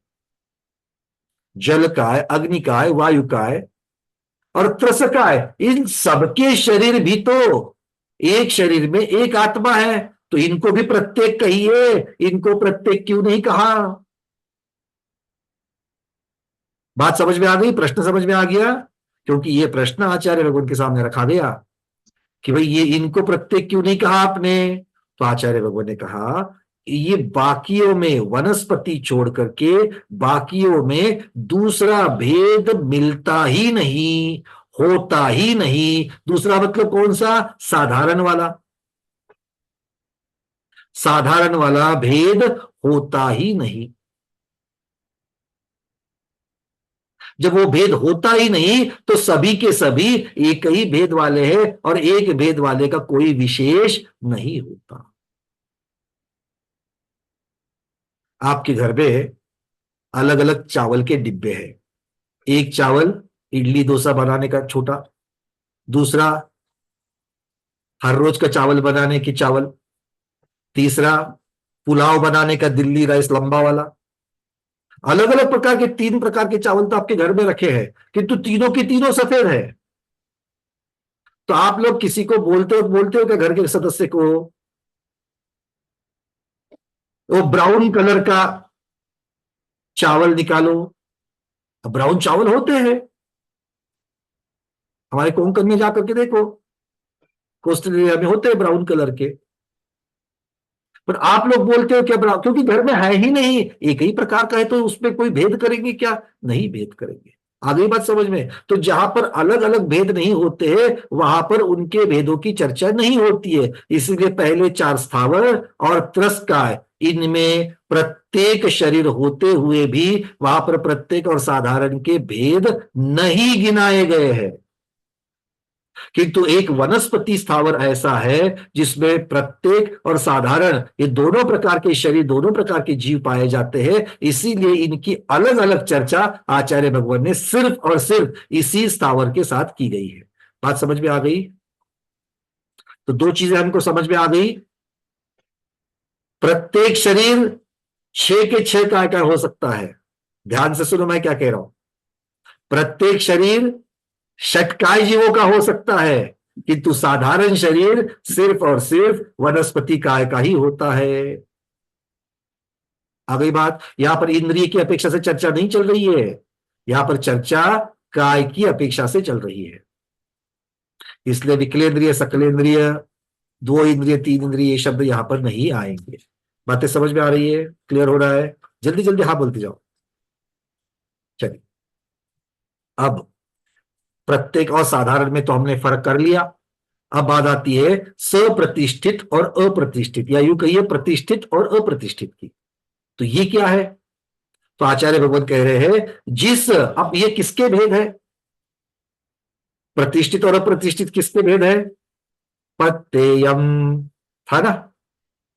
जल का है, अग्नि का है, वायु का है और त्रस का है, इन सबके शरीर भी तो एक शरीर में एक आत्मा है। तो इनको भी प्रत्येक कहिए, इनको प्रत्येक क्यों नहीं कहा? बात समझ में आ गई? प्रश्न समझ में आ गया? क्योंकि ये प्रश्न आचार्य भगवान के सामने रखा गया कि भाई ये इनको प्रत्येक क्यों नहीं कहा आपने? तो आचार्य भगवान ने कहा ये बाकियों में वनस्पति छोड़ करके बाकियों में दूसरा भेद मिलता ही नहीं, होता ही नहीं। दूसरा मतलब कौन सा? साधारण वाला। साधारण वाला भेद होता ही नहीं। जब वो भेद होता ही नहीं तो सभी के सभी एक ही भेद वाले हैं और एक भेद वाले का कोई विशेष नहीं होता। आपके घर में अलग अलग चावल के डिब्बे हैं। एक चावल इडली डोसा बनाने का छोटा, दूसरा हर रोज का चावल बनाने की चावल, तीसरा पुलाव बनाने का दिल्ली राइस लंबा वाला। अलग अलग प्रकार के 3 प्रकार के चावल तो आपके घर में रखे हैं, किंतु तीनों के तीनों सफेद है। तो आप लोग किसी को बोलते हो क्या, घर के सदस्य को, वो ब्राउन कलर का चावल निकालो। ब्राउन चावल होते हैं, हमारे कोंकण में जाकर के देखो, कोस्टल एरिया में होते हैं ब्राउन कलर के। पर आप लोग बोलते हो क्या ब्राउन, क्योंकि घर में है ही नहीं, एक ही प्रकार का है, तो उसमें कोई भेद करेंगे क्या? नहीं भेद करेंगे। आ गई बात समझ में? तो जहां पर अलग अलग भेद नहीं होते हैं वहां पर उनके भेदों की चर्चा नहीं होती है। इसीलिए पहले 4 स्थावर और त्रस्काय, इनमें प्रत्येक शरीर होते हुए भी वहां पर प्रत्येक और साधारण के भेद नहीं गिनाए गए हैं। किंतु एक वनस्पति स्थावर ऐसा है जिसमें प्रत्येक और साधारण ये दोनों प्रकार के शरीर, दोनों प्रकार के जीव पाए जाते हैं। इसीलिए इनकी अलग अलग चर्चा आचार्य भगवान ने सिर्फ और सिर्फ इसी स्थावर के साथ की गई है। बात समझ में आ गई? तो 2 चीजें हमको समझ में आ गई। प्रत्येक शरीर 6 के 6 काय हो सकता है। ध्यान से सुनो मैं क्या कह रहा हूं। प्रत्येक शरीर षटकाय जीवों का हो सकता है, किंतु साधारण शरीर सिर्फ और सिर्फ वनस्पति काय का ही होता है। आ गई बात? यहां पर इंद्रिय की अपेक्षा से चर्चा नहीं चल रही है, यहां पर चर्चा काय की अपेक्षा से चल रही है। इसलिए विकलेंद्रिय, सकलेंद्रिय, 2 इंद्रिय, 3 इंद्रिय ये शब्द यहां पर नहीं आएंगे। बातें समझ में आ रही है? क्लियर हो रहा है? जल्दी जल्दी हाँ बोलते जाओ। चलिए, अब प्रत्येक और साधारण में तो हमने फर्क कर लिया। अब बात आती है सप्रतिष्ठित और अप्रतिष्ठित, या यूं कहिए प्रतिष्ठित और अप्रतिष्ठित की। तो ये क्या है? तो आचार्य भगवत कह रहे हैं अब ये किसके भेद है? प्रतिष्ठित और अप्रतिष्ठित किसके भेद है? पत्ययम था ना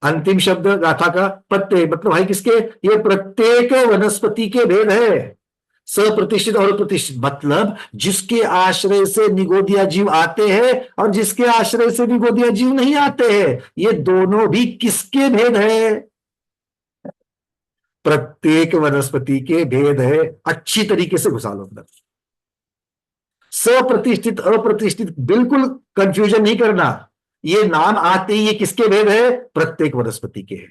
अंतिम शब्द गाथा का, पत्ते मतलब भाई किसके? ये प्रत्येक वनस्पति के भेद है। सप्रतिष्ठित और प्रतिष्ठित मतलब जिसके आश्रय से निगोदिया जीव आते हैं और जिसके आश्रय से निगोदिया जीव नहीं आते हैं, ये दोनों भी किसके भेद है? प्रत्येक वनस्पति के भेद है। अच्छी तरीके से घुसा लो अंदर। सप्रतिष्ठित अप्रतिष्ठित बिल्कुल कंफ्यूजन नहीं करना। ये नाम आते ही ये किसके भेद है? प्रत्येक वनस्पति के है।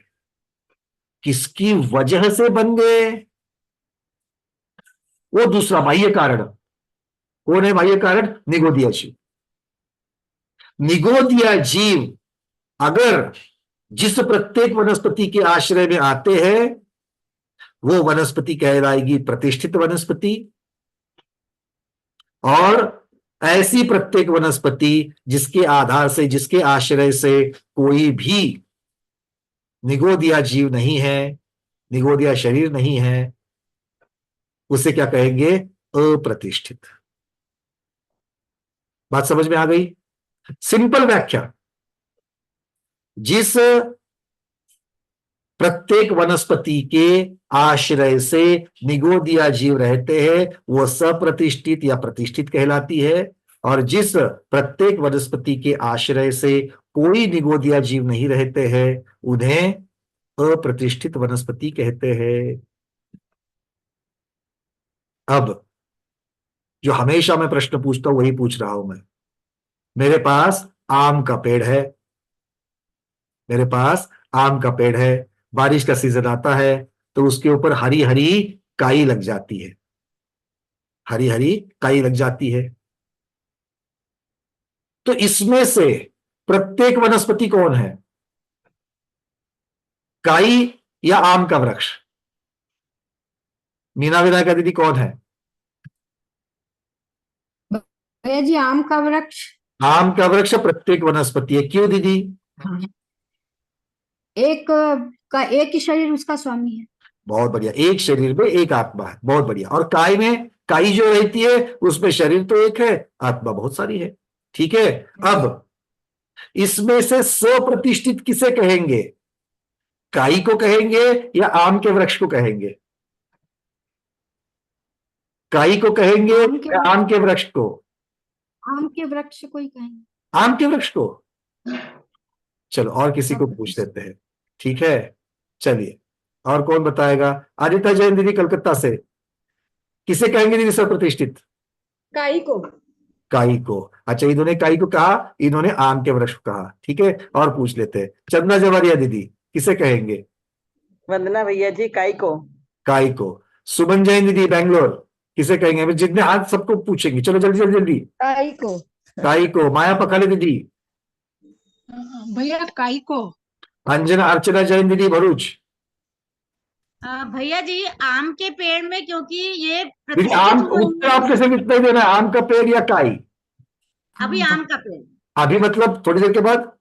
किसकी वजह से बन गए? वो दूसरा बाह्य कारण। कौन है बाह्य कारण? निगोदिया जीव। निगोदिया जीव अगर जिस प्रत्येक वनस्पति के आश्रय में आते हैं वो वनस्पति कहलाएगी प्रतिष्ठित वनस्पति, और ऐसी प्रत्येक वनस्पति जिसके आधार से, जिसके आश्रय से कोई भी निगोदिया जीव नहीं है, निगोदिया शरीर नहीं है, उसे क्या कहेंगे? अप्रतिष्ठित। बात समझ में आ गई? सिंपल व्याख्या, जिस प्रत्येक वनस्पति के आश्रय से निगोदिया जीव रहते हैं वो सप्रतिष्ठित या प्रतिष्ठित कहलाती है, और जिस प्रत्येक वनस्पति के आश्रय से कोई निगोदिया जीव नहीं रहते हैं उन्हें अप्रतिष्ठित वनस्पति कहते हैं। अब जो हमेशा मैं प्रश्न पूछता हूं वही पूछ रहा हूं मैं। मेरे पास आम का पेड़ है, मेरे पास आम का पेड़ है, बारिश का सीजन आता है तो उसके ऊपर हरी हरी काई लग जाती है, हरी हरी काई लग जाती है। तो इसमें से प्रत्येक वनस्पति कौन है? काई या आम का वृक्ष? मीना विनायका दीदी कौन है? भैया जी आम का वृक्ष। आम का वृक्ष प्रत्येक वनस्पति है। क्यों दीदी? एक ही शरीर उसका स्वामी है। बहुत बढ़िया, एक शरीर में एक आत्मा है, बहुत बढ़िया। और काय में, काई जो रहती है उसमें शरीर तो एक है, आत्मा बहुत सारी है। ठीक है, अब इसमें से स्वप्रतिष्ठित किसे कहेंगे? काई को कहेंगे या आम के वृक्ष को कहेंगे? काई को कहेंगे या आम के वृक्ष को? आम के वृक्ष को ही कहेंगे। आम के वृक्ष को। चलो और किसी को पूछ लेते हैं। ठीक है, चलिए और कौन बताएगा? आदित्य जैन दीदी कलकत्ता से, किसे कहेंगे दीदी स्वप्रतिष्ठित? काई को। काई को। अच्छा, इन्होंने काई को कहा, इन्होंने आम के वृक्ष को कहा। ठीक है, और पूछ लेते हैं। चंदना जवारिया दीदी किसे कहेंगे? वंदना भैया जी काई को। काई को। सुमन जैन दीदी बैंगलोर किसे कहेंगे? जितने हाथ सबको पूछेंगे, चलो जल्दी जल्दी जल्दी। काई को। काई को। माया पखाले दीदी? भैया काई को। अंजना अर्चना जैन दीदी भरूच? भैया जी आम के पेड़ में, क्योंकि ये दीदी आम उत्तर आपके से कितना देना है, आम का पेड़ या काई? अभी आम का पेड़। अभी मतलब थोड़ी देर के बाद?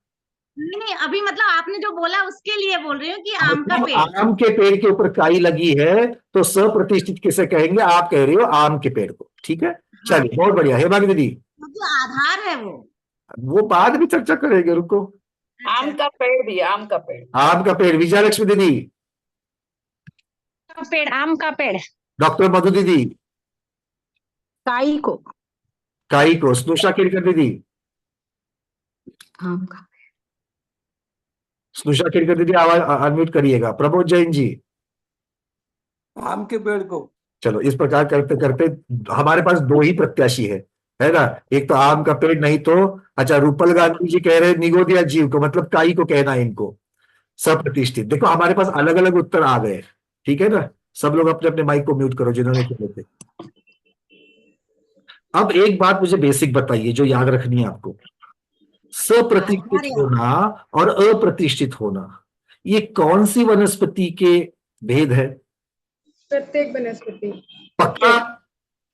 नहीं, अभी मतलब आपने जो बोला उसके लिए बोल रही हूँ कि आम का पेड़। आम के पेड़ के ऊपर काई लगी है तो स्वप्रतिष्ठित किसे कहेंगे? आप कह रही हो आम के पेड़ को। ठीक है, चलिए बहुत बढ़िया। हेमांगी दीदी? जो आधार है वो बाद में चर्चा करेंगे, रुको। आम का पेड़ भी, आम का पेड़। आम का पेड़। विजयलक्ष्मी दीदी? पेड़, आम का पेड़। डॉक्टर मधु दीदी? काई को। काई को। स्नुषा केरकर दीदी? आम का। स्नुषा केरकर दीदी आवाज अनम्यूट करिएगा। प्रमोद जैन जी? आम के पेड़ को। चलो, इस प्रकार करते करते हमारे पास दो ही प्रत्याशी है ना? एक तो आम का पेड़, नहीं तो अच्छा रूपल गांधी जी कह रहे निगोदिया जीव को, मतलब काई को कहना है इनको स्वप्रतिष्ठित। देखो हमारे पास अलग अलग उत्तर आ गए। ठीक है ना? सब लोग अपने अपने माइक को म्यूट करो जिन्होंने किए थे। अब एक बात मुझे बेसिक बताइए जो याद रखनी है आपको। स्वप्रतिष्ठित होना और अप्रतिष्ठित होना, ये कौन सी वनस्पति के भेद है? प्रत्येक वनस्पति। पक्का?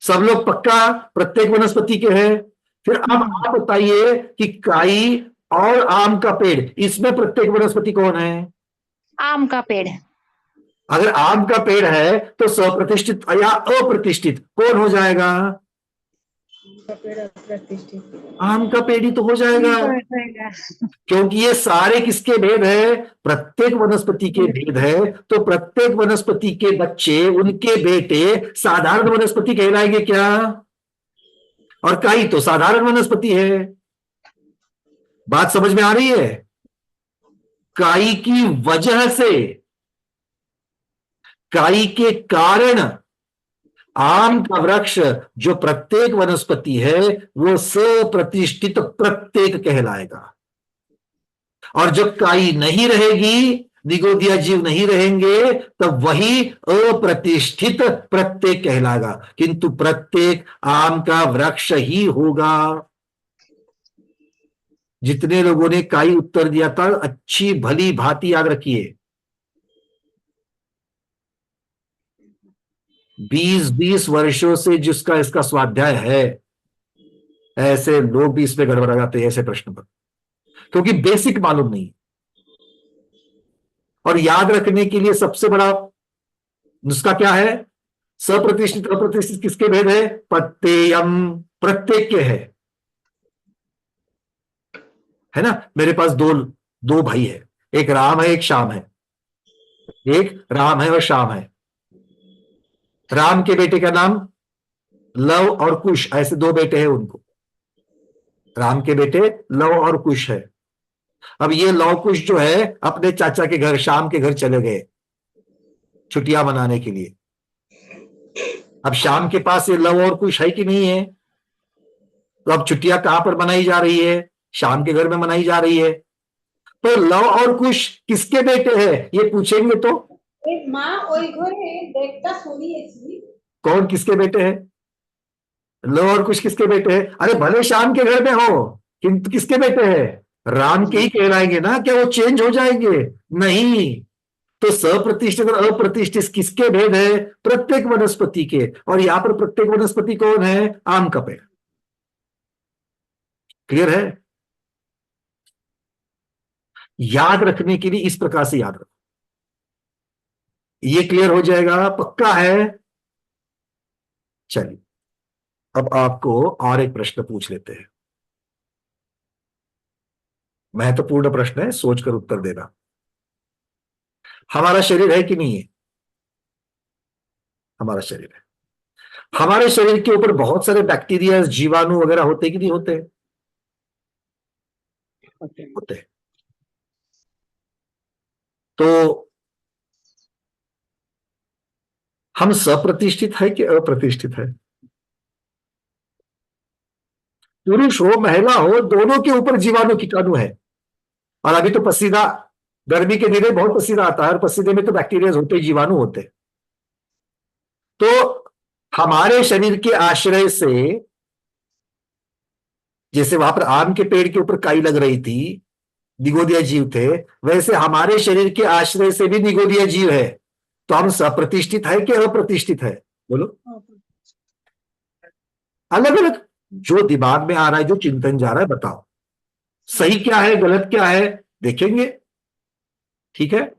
सब लोग पक्का प्रत्येक वनस्पति के हैं? फिर अब आप बताइए कि काई और आम का पेड़, इसमें प्रत्येक वनस्पति कौन है? आम का पेड़। अगर आम का पेड़ है तो स्वप्रतिष्ठित या अप्रतिष्ठित कौन हो जाएगा? आम का पेड़ ही तो हो जाएगा, क्योंकि ये सारे किसके भेद है? प्रत्येक वनस्पति के भेद है। तो प्रत्येक वनस्पति के बच्चे, उनके बेटे साधारण वनस्पति कहलाएंगे क्या? और काई तो साधारण वनस्पति है। बात समझ में आ रही है? काई की वजह से, काई के कारण आम का वृक्ष जो प्रत्येक वनस्पति है वो स्वप्रतिष्ठित प्रत्येक कहलाएगा। और जब काई नहीं रहेगी, निगोदिया जीव नहीं रहेंगे, तब वही अप्रतिष्ठित प्रत्येक कहलाएगा। किंतु प्रत्येक आम का वृक्ष ही होगा। जितने लोगों ने काई उत्तर दिया था अच्छी भली भांति याद रखिए। 20-20 वर्षों से जिसका इसका स्वाध्याय है, ऐसे लोग भी इसमें गड़बड़ा जाते हैं ऐसे प्रश्न पर, क्योंकि बेसिक मालूम नहीं। और याद रखने के लिए सबसे बड़ा नुस्खा क्या है? स्वप्रतिष्ठित अप्रतिष्ठित किसके भेद है? प्रत्ययम, प्रत्येक के है ना? मेरे पास दो भाई है, एक राम है एक श्याम है। एक राम है और श्याम है। राम के बेटे का नाम लव और कुश, ऐसे दो बेटे हैं उनको। राम के बेटे लव और कुश है। अब ये लव कुश जो है अपने चाचा के घर, श्याम के घर चले गए छुट्टियां मनाने के लिए। अब श्याम के पास ये लव और कुश है कि नहीं है? तो अब छुट्टियां कहां पर मनाई जा रही है? श्याम के घर में मनाई जा रही है। तो लव और कुश किसके बेटे हैं ये पूछेंगे तो माँ और घरे देखता सुनिए। कौन किसके बेटे हैं? लव और कुश किसके बेटे हैं? अरे भले श्याम के घर में हो, किंतु किसके बेटे हैं? राम के ही कहलाएंगे ना। क्या वो चेंज हो जाएंगे? नहीं, तो सप्रतिष्ठित और अप्रतिष्ठित किसके भेद है? प्रत्येक वनस्पति के। और यहां पर प्रत्येक वनस्पति कौन है? आम का पेड़। क्लियर है? याद रखने के लिए इस प्रकार से याद रखो, ये क्लियर हो जाएगा, पक्का है? चलिए अब आपको और एक प्रश्न पूछ लेते हैं। महत्वपूर्ण प्रश्न है, सोचकर उत्तर देना। हमारा शरीर है कि नहीं है? हमारा शरीर है। हमारे शरीर के ऊपर बहुत सारे बैक्टीरिया, जीवाणु वगैरह होते कि नहीं होते? होते हैं। तो हम सप्रतिष्ठित है कि अप्रतिष्ठित है? पुरुष हो महिला हो, दोनों के ऊपर जीवाणु कीटाणु है। और अभी तो पसीना, गर्मी के दिन में बहुत पसीना आता है, और पसीने में तो बैक्टीरिया होते, जीवाणु होते। तो हमारे शरीर के आश्रय से, जैसे वहां पर आम के पेड़ के ऊपर काई लग रही थी, निगोदिया जीव थे, वैसे हमारे शरीर के आश्रय से भी निगोदिया जीव है। तो हम सप्रतिष्ठित है कि अप्रतिष्ठित है? बोलो। अलग अलग जो दिमाग में आ रहा है, जो चिंतन जा रहा है, बताओ सही क्या है, गलत क्या है, देखेंगे। ठीक है,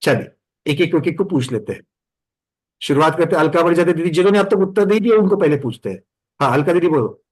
चलिए एक एक को पूछ लेते हैं। शुरुआत करते हैं अलका बड़जादे दीदी, जिन्होंने अब तक उत्तर नहीं दिया उनको पहले पूछते हैं। हाँ अलका दीदी बोलो।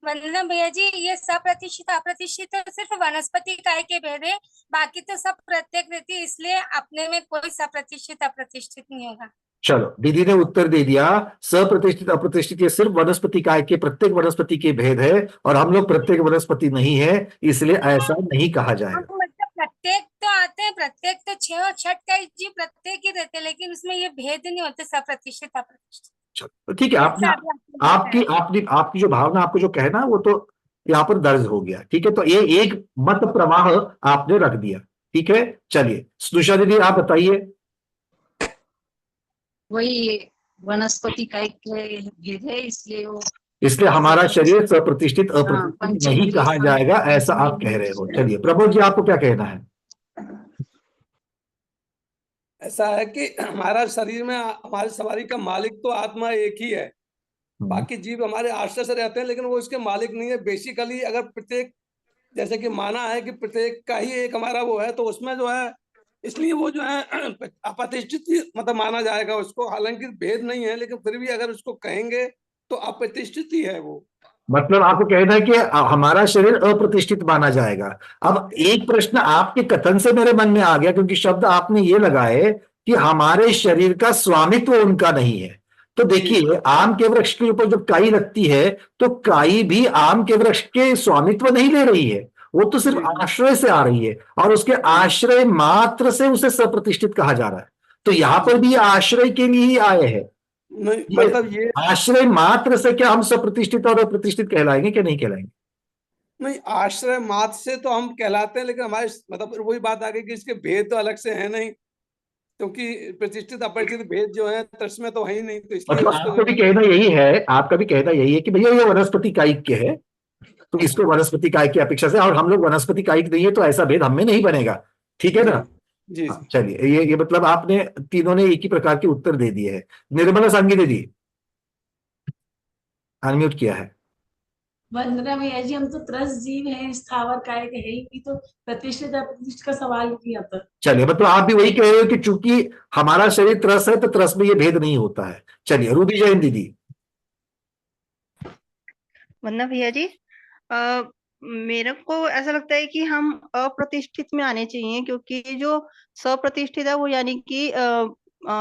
वंदना भैया जी, ये सप्रतिष्ठित अप्रतिष्ठित तो सिर्फ वनस्पति काय के भेद है, बाकी तो सब प्रत्येक व्यक्ति, इसलिए अपने में कोई सप्रतिष्ठित अप्रतिष्ठित नहीं होगा। चलो दीदी ने उत्तर दे दिया, सप्रतिष्ठित अप्रतिष्ठित ये सिर्फ वनस्पति काय के, प्रत्येक वनस्पति के भेद है, और हम लोग प्रत्येक वनस्पति नहीं है, इसलिए ऐसा नहीं कहा जाएगा। मतलब प्रत्येक तो आते हैं, प्रत्येक तो 6 और 6 का जीव प्रत्येक ही रहते हैं, लेकिन उसमें ये भेद नहीं होते सप्रतिष्ठित अप्रतिष्ठित। चलो ठीक है, आपकी जो भावना, आपको जो कहना है वो तो यहाँ पर दर्ज हो गया। ठीक है, तो ये एक मत प्रवाह आपने रख दिया। ठीक है, चलिए सुषा दीदी आप बताइए। वही वनस्पति का एक भेद है, इसलिए हमारा शरीर सप्रतिष्ठित अप्रतिष्ठित नहीं कहा जाएगा, ऐसा आप कह रहे हो। चलिए प्रमोद जी आपको क्या कहना है? ऐसा है कि हमारा शरीर में हमारी सवारी का मालिक तो आत्मा एक ही है, बाकी जीव हमारे आश्रय से रहते हैं, लेकिन वो इसके मालिक नहीं है। बेसिकली अगर प्रत्येक, जैसे कि माना है कि प्रत्येक का ही एक हमारा वो है, तो उसमें जो है, इसलिए वो जो है अप्रतिष्ठित मतलब माना जाएगा उसको। हालांकि भेद नहीं है, लेकिन फिर भी अगर उसको कहेंगे तो अप्रतिष्ठित ही है वो। मतलब आपको कहना है कि हमारा शरीर अप्रतिष्ठित माना जाएगा। अब एक प्रश्न आपके कथन से मेरे मन में आ गया, क्योंकि शब्द आपने ये लगाए कि हमारे शरीर का स्वामित्व उनका नहीं है। तो देखिए आम के वृक्ष के ऊपर जब काई लगती है, तो काई भी आम के वृक्ष के स्वामित्व नहीं ले रही है, वो तो सिर्फ आश्रय से आ रही है, और उसके आश्रय मात्र से उसे सप्रतिष्ठित कहा जा रहा है। तो यहां पर भी आश्रय के लिए ही आए हैं। नहीं मतलब ये आश्रय मात्र से क्या हम सप्रतिष्ठित और अप्रतिष्ठित कहलाएंगे कि नहीं कहलाएंगे? नहीं, आश्रय मात्र से तो हम कहलाते हैं, लेकिन हमारे मतलब वही बात आ गई कि इसके भेद तो अलग से है नहीं, क्योंकि प्रतिष्ठित अप्रतिष्ठित भेद जो है तस्में तो है ही नहीं। तो इसलिए मतलब आपका भी कहना यही है, आपका भी कहना यही है कि भैया ये वनस्पति कायिक के है, तो इसको वनस्पति कायिक की अपेक्षा से, और हम लोग वनस्पति कायिक नहीं है, तो ऐसा भेद हमें नहीं बनेगा। ठीक है ना? जी चलिए ये मतलब आपने तीनों ने एक ही प्रकार के उत्तर दे दिए हैं। निर्मला सांगी दीदी अनम्यूट किया है। वंदना भैया जी, हम तो त्रस जीव हैं, स्थावर काय के है ही नहीं, तो प्रतिष्ठित अप्रतिष्ठित का सवाल ही किया था। चलिए मतलब आप भी वही कह रहे हो कि चूंकि हमारा शरीर त्रस है, तो त्रस में ये भेद नहीं होता है। चलिए रूबी जैन दीदी। वंदना भैया जी, मेरे को ऐसा लगता है कि हम अप्रतिष्ठित में आने चाहिए, क्योंकि जो सप्रतिष्ठित है वो यानी कि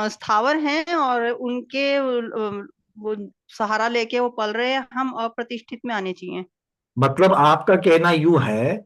स्थावर हैं और उनके वो सहारा लेके वो पल रहे हैं, हम अप्रतिष्ठित में आने चाहिए। मतलब आपका कहना यूं है,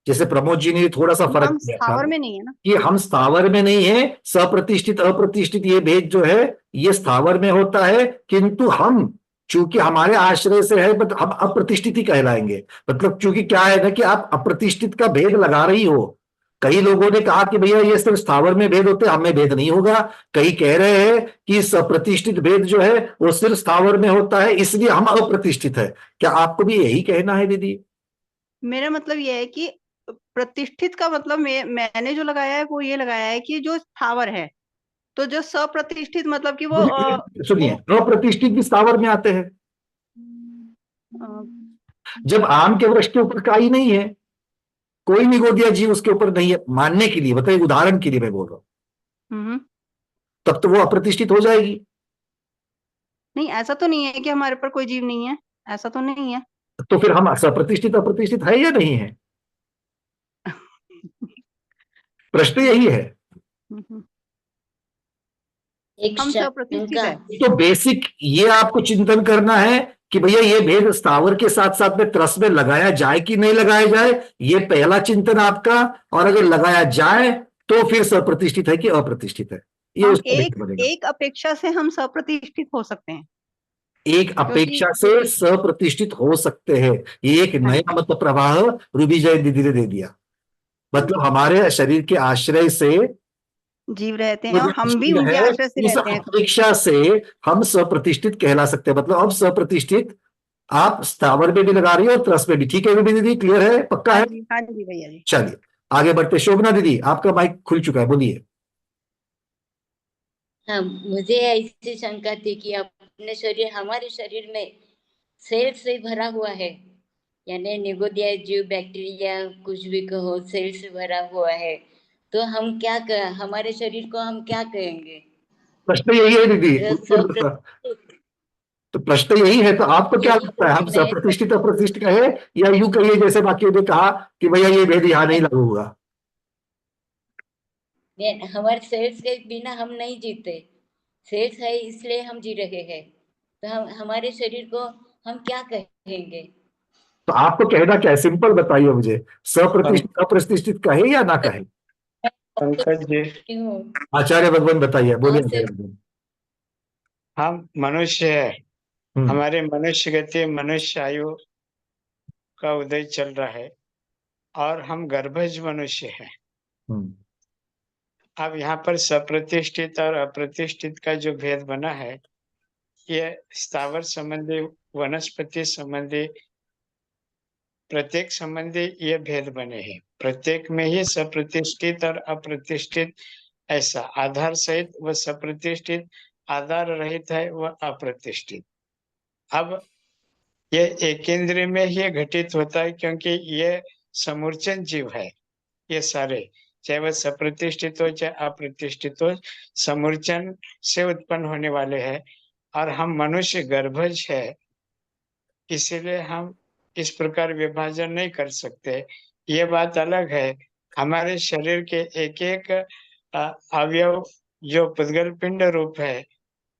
जैसे प्रमोद जी ने थोड़ा सा फर्क हम किया था स्थावर में नहीं है ना, कि हम स्थावर में नहीं है, सप्रतिष्ठित अप्रतिष्ठित ये भेद जो है ये स्थावर में होता है, किंतु हम चूंकि हमारे आश्रय से है, बट हम अप्रतिष्ठित ही कहलाएंगे। मतलब चूंकि क्या है ना कि आप अप्रतिष्ठित का भेद लगा रही हो। कई लोगों ने कहा कि भैया ये सिर्फ स्थावर में भेद होते, हमें भेद नहीं होगा। कई कह रहे हैं कि सप्रतिष्ठित भेद जो है वो सिर्फ स्थावर में होता है, इसलिए हम अप्रतिष्ठित है। क्या आपको भी यही कहना है दीदी? मेरा मतलब यह है कि प्रतिष्ठित का मतलब मैंने जो लगाया है वो ये लगाया है कि जो स्थावर है, तो जो सप्रतिष्ठित मतलब कि वो सुनिए, अप्रतिष्ठित भी स्थावर में आते हैं। जब आम के वृक्ष के ऊपर काई नहीं है, कोई निगोदिया जीव उसके ऊपर नहीं है, मानने के लिए बताइए, उदाहरण के लिए मैं बोल रहा हूं, तब तो वो अप्रतिष्ठित हो जाएगी। नहीं, ऐसा तो नहीं है कि हमारे पर कोई जीव नहीं है, ऐसा तो नहीं है। तो फिर हम सप्रतिष्ठित अप्रतिष्ठित है या नहीं है? प्रश्न यही है। हम सप्रतिष्ठित है। तो बेसिक ये आपको चिंतन करना है कि भैया ये भेद स्थावर के साथ साथ में त्रस में लगाया जाए कि नहीं लगाया जाए, ये पहला चिंतन आपका। और अगर लगाया जाए तो फिर सप्रतिष्ठित है कि अप्रतिष्ठित है, ये एक अपेक्षा से हम सप्रतिष्ठित हो सकते हैं। एक अपेक्षा से सप्रतिष्ठित हो सकते हैं, ये एक नया मत प्रवाह रूबी जयंत दीदी ने दे दिया। मतलब हमारे शरीर के आश्रय से जीव रहते हैं और हम भी उनके आश्रय से रहते हैं। अपेक्षा से हम सप्रतिष्ठित कहला सकते हैं। मतलब अब सप्रतिष्ठित आप स्थावर में भी लगा रही हो और त्रस में भी। ठीक है रूबी दीदी, क्लियर है, पक्का है? हाँ जी भैया जी। चलिए आगे बढ़ते। शोभना दीदी, आपका माइक खुल चुका है, बोलिए। हाँ, मुझे ऐसी शंका थी कि अपने शरीर, हमारे शरीर में सेल से भरा हुआ है, यानी निगोदिया जीव, बैक्टीरिया, कुछ भी कहो, सेल से भरा हुआ है, तो हम क्या हमारे शरीर को हम क्या कहेंगे? प्रश्न यही है दीदी, तो प्रश्न यही है। तो आपको क्या लगता है, हम सप्रतिष्ठित अप्रतिष्ठित कहे या यूं कहिए जैसे बाकी ने कहा कि भैया ये भेद यहाँ नहीं लागू होगा? हमारे सेल्स के बिना हम नहीं जीते, सेल्स है इसलिए हम जी रहे हैं, तो हम हमारे शरीर को हम क्या कहेंगे? तो आपको कहना क्या है, सिंपल बताइए मुझे, सप्रतिष्ठित अप्रतिष्ठित कहे या ना कहे? पंकज जी, आचार्य भगवान बताइए, बोलिए आचार्य भगवान। हम मनुष्य है, हमारे मनुष्य गति, मनुष्य आयु का उदय चल रहा है और हम गर्भज मनुष्य हैं। अब यहाँ पर सप्रतिष्ठित और अप्रतिष्ठित का जो भेद बना है, ये स्थावर संबंधी, वनस्पति संबंधी, प्रत्येक संबंधी ये भेद बने हैं। प्रत्येक में ही सप्रतिष्ठित और अप्रतिष्ठित, ऐसा आधार सहित वह सप्रतिष्ठित, आधार रहित है वह अप्रतिष्ठित। अब ये एकेंद्रीय में ही घटित होता है, क्योंकि ये समूर्चन जीव है। ये सारे, चाहे वह सप्रतिष्ठित हो चाहे अप्रतिष्ठित हो, समूर्चन से उत्पन्न होने वाले हैं। और हम मनुष्य गर्भज है, इसीलिए हम इस प्रकार विभाजन नहीं कर सकते। ये बात अलग है। हमारे शरीर के एक एक अवयव जो पुद्गल पिंड रूप है,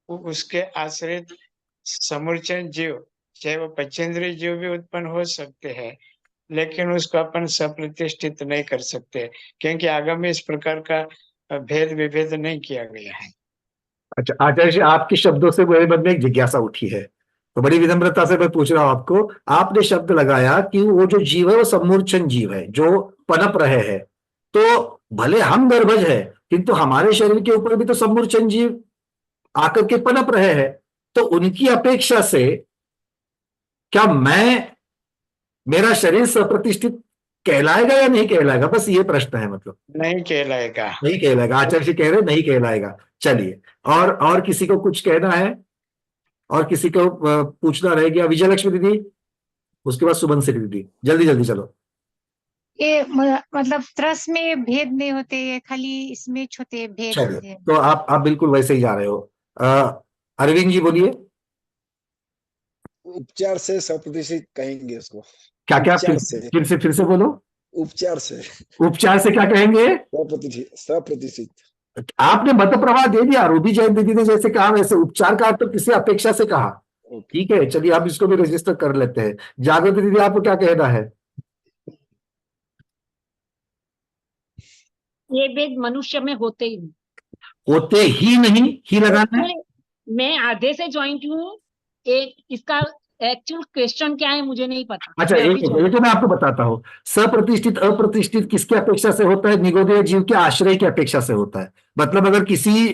उसके आश्रित समूर्चन जीव, चाहे वो पंचेंद्रिय जीव भी उत्पन्न हो सकते हैं, लेकिन उसको अपन सप्रतिष्ठित नहीं कर सकते, क्योंकि आगम में इस प्रकार का भेद विभेद नहीं किया गया है। अच्छा आचार्य जी, आपके शब्दों से मेरे मन में एक जिज्ञासा उठी है, तो बड़ी विनम्रता से मैं पूछ रहा हूं आपको। आपने शब्द लगाया कि वो जो जीव है वो समूर्चन जीव है, जो पनप रहे हैं। तो भले हम गर्भज है, किंतु हमारे शरीर के ऊपर भी तो समूर्चन जीव आकर के पनप रहे हैं। तो उनकी अपेक्षा से क्या मेरा शरीर सप्रतिष्ठित कहलाएगा या नहीं कहलाएगा? बस ये प्रश्न है। मतलब नहीं कहलाएगा। नहीं कहलाएगा, आचार्य जी कह रहे नहीं कहलाएगा। चलिए, और किसी को कुछ कहना है? और किसी को पूछना रह गया? विजयलक्ष्मी दीदी, उसके बाद सुबंसिनी दीदी, जल्दी जल्दी चलो। ये मतलब त्रस में भेद नहीं होते, खाली इसमें छोटे भेद होते हैं। तो आप बिल्कुल वैसे ही जा रहे हो। अरविंद जी बोलिए। उपचार से सप्रतिष्ठित कहेंगे उसको। क्या क्या? फिर से बोलो। उपचार से। उपचार से क्या कहेंगे? सप्रतिष्ठित। आपने मत प्रवाह दे दिया, रूबी जयंत दीदी ने जैसे कहा वैसे। उपचार का तो किसी अपेक्षा से कहा। ठीक है, चलिए आप इसको भी रजिस्टर कर लेते हैं। जागृति दीदी, आपको क्या कहना है? ये भेद मनुष्य में होते ही नहीं, ही लगाना है। मैं आधे से ज्वाइंट हूँ। एक इसका एक्चुअल क्वेश्चन क्या है मुझे नहीं पता। अच्छा, ये तो मैं आपको बताता हूँ। सप्रतिष्ठित अप्रतिष्ठित किसके अपेक्षा से होता है? निगोदेय जीव के आश्रय की अपेक्षा से होता है। मतलब अगर किसी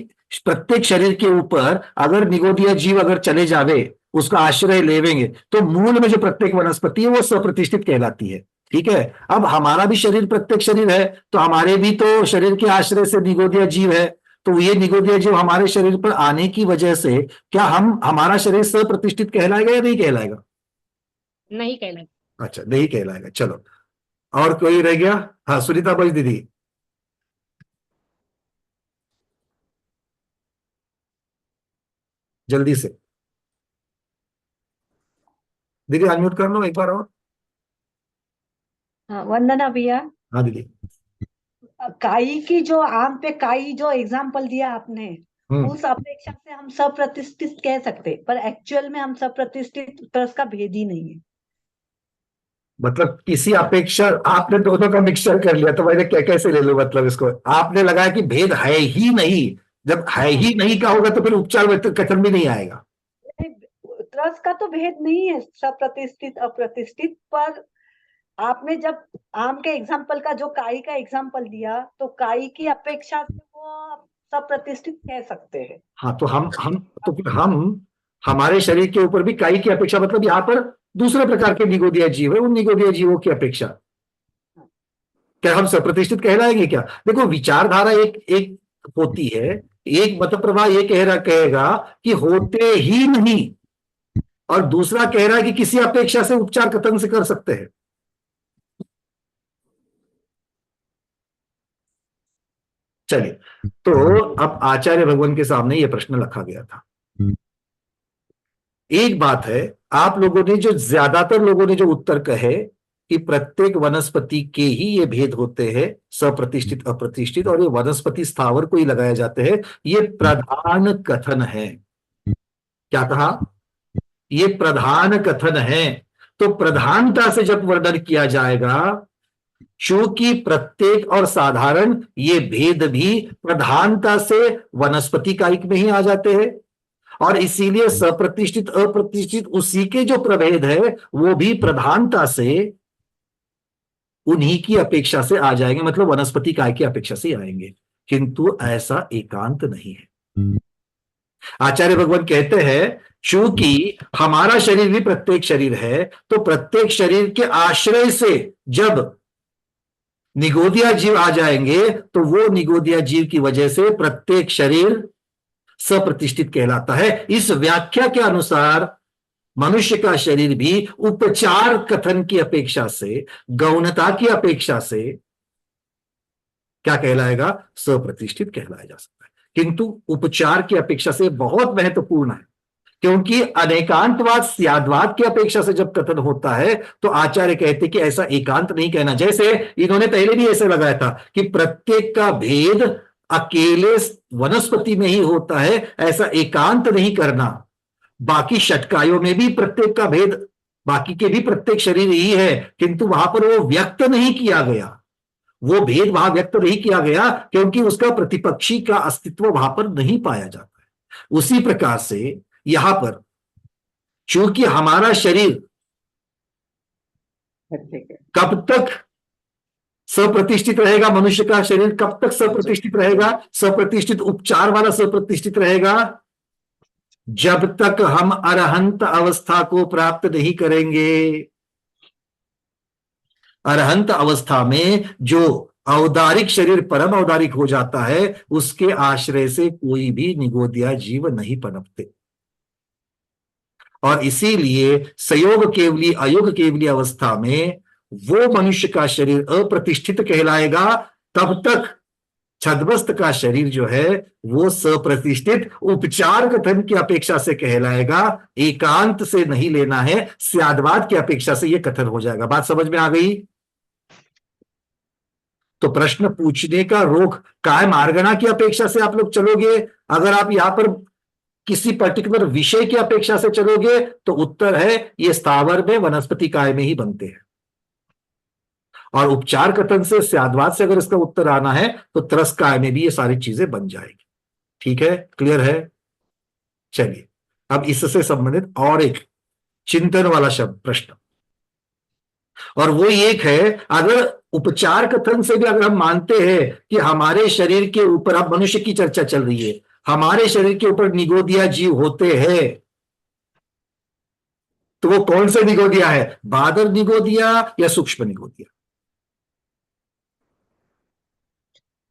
प्रत्येक शरीर के ऊपर अगर निगोदेय जीव अगर चले जावे, उसका आश्रय लेवेंगे, तो मूल में जो प्रत्येक वनस्पति है वो सप्रतिष्ठित कहलाती है। ठीक है। अब हमारा भी शरीर प्रत्येक शरीर है, तो हमारे भी तो शरीर के आश्रय से निगोदिया जीव है। तो ये निगोदिया जीव हमारे शरीर पर आने की वजह से क्या हमारा शरीर सप्रतिष्ठित कहलाएगा या नहीं कहलाएगा? नहीं कहलाएगा। अच्छा, नहीं कहलाएगा। चलो, और कोई रह गया? हाँ, सुनीता बज दीदी। जल्दी से दीदी, अनम्यूट कर लो एक बार और। हाँ, वंदना भैया, हाँ दीदी। काई की जो आम पे काई जो एग्जाम्पल दिया आपने, उस अपेक्षा से हम सप्रतिष्ठित कह सकते, पर एक्चुअल में हम सप्रतिष्ठित ट्रस्ट का भेद ही नहीं है। मतलब किसी अपेक्षा, आपने दोनों का मिक्सचर कर लिया, तो मैंने कैसे ले लो? मतलब इसको आपने लगाया कि भेद है ही नहीं। जब है ही नहीं का होगा तो फिर उपचार में कथन भी नहीं आएगा। ट्रस्ट का तो भेद नहीं है, सप्रतिष्ठित अप्रतिष्ठित, पर आपने जब आम के एग्जाम्पल का जो काई का एग्जाम्पल दिया, तो काई की अपेक्षा से वो सप्रतिष्ठित कह सकते हैं। हाँ, तो हम हमारे शरीर के ऊपर भी काई की अपेक्षा, मतलब यहाँ पर दूसरे प्रकार के निगोदिया जीव है, उन निगोदिया जीवों की अपेक्षा क्या हम सप्रतिष्ठित कहलाएंगे क्या? देखो, विचारधारा एक होती है, एक मत प्रवाह ये कहेगा कि होते ही नहीं, और दूसरा कह रहा है कि किसी अपेक्षा से उपचार कथन से कर सकते हैं। चलिए, तो अब आचार्य भगवान के सामने यह प्रश्न रखा गया था। एक बात है, आप लोगों ने ज्यादातर लोगों ने जो उत्तर कहे कि प्रत्येक वनस्पति के ही ये भेद होते हैं, सप्रतिष्ठित अप्रतिष्ठित, और ये वनस्पति स्थावर को ही लगाए जाते हैं, ये प्रधान कथन है। क्या कहा? ये प्रधान कथन है। तो प्रधानता से जब वर्णन किया जाएगा, चूंकि प्रत्येक और साधारण ये भेद भी प्रधानता से वनस्पति कायिक में ही आ जाते हैं, और इसीलिए सप्रतिष्ठित अप्रतिष्ठित उसी के जो प्रभेद है वो भी प्रधानता से उन्हीं की अपेक्षा से आ जाएंगे, मतलब वनस्पति काय की अपेक्षा से आएंगे। किंतु ऐसा एकांत नहीं है। आचार्य भगवान कहते हैं, चूंकि हमारा शरीर भी प्रत्येक शरीर है, तो प्रत्येक शरीर के आश्रय से जब निगोदिया जीव आ जाएंगे, तो वो निगोदिया जीव की वजह से प्रत्येक शरीर सप्रतिष्ठित कहलाता है। इस व्याख्या के अनुसार मनुष्य का शरीर भी उपचार कथन की अपेक्षा से, गौणता की अपेक्षा से क्या कहलाएगा? सप्रतिष्ठित कहलाया जा सकता है। किंतु उपचार की अपेक्षा से बहुत महत्वपूर्ण है, क्योंकि अनेकांतवाद स्याद्वाद की अपेक्षा से जब कथन होता है, तो आचार्य कहते कि ऐसा एकांत नहीं कहना। जैसे इन्होंने पहले भी ऐसे लगाया था कि प्रत्येक का भेद अकेले वनस्पति में ही होता है, ऐसा एकांत नहीं करना। बाकी षटकायों में भी प्रत्येक का भेद, बाकी के भी प्रत्येक शरीर ही है, किंतु वहां पर वो व्यक्त नहीं किया गया, वो भेद वहां व्यक्त नहीं किया गया, क्योंकि उसका प्रतिपक्षी का अस्तित्व वहां पर नहीं पाया जाता है। उसी प्रकार से यहां पर चूंकि हमारा शरीर कब तक सप्रतिष्ठित रहेगा, मनुष्य का शरीर कब तक सप्रतिष्ठित रहेगा? सप्रतिष्ठित उपचार वाला सप्रतिष्ठित रहेगा जब तक हम अरहंत अवस्था को प्राप्त नहीं करेंगे। अरहंत अवस्था में जो औदारिक शरीर परम औदारिक हो जाता है, उसके आश्रय से कोई भी निगोदिया जीव नहीं पनपते, और इसीलिए सयोग केवली अयोग केवली अवस्था में वो मनुष्य का शरीर अप्रतिष्ठित कहलाएगा। तब तक छद्मस्त का शरीर जो है वो सप्रतिष्ठित उपचार कथन की अपेक्षा से कहलाएगा। एकांत से नहीं लेना है, स्याद्वाद की अपेक्षा से यह कथन हो जाएगा। बात समझ में आ गई? तो प्रश्न पूछने का रोक काय मार्गणा की अपेक्षा से आप लोग चलोगे, अगर आप यहां पर किसी पर्टिकुलर विषय की अपेक्षा से चलोगे, तो उत्तर है ये स्थावर में वनस्पति काय में ही बनते हैं। और उपचार कथन से स्याद्वाद से अगर इसका उत्तर आना है, तो त्रस काय में भी ये सारी चीजें बन जाएगी। ठीक है, क्लियर है? चलिए, अब इससे संबंधित और एक चिंतन वाला शब्द प्रश्न, और वो एक है, अगर उपचार कथन से भी अगर हम मानते हैं कि हमारे शरीर के ऊपर, अब मनुष्य की चर्चा चल रही है, हमारे शरीर के ऊपर निगोदिया जीव होते हैं, तो वो कौन से निगोदिया है, बादर निगोदिया या सूक्ष्म निगोदिया?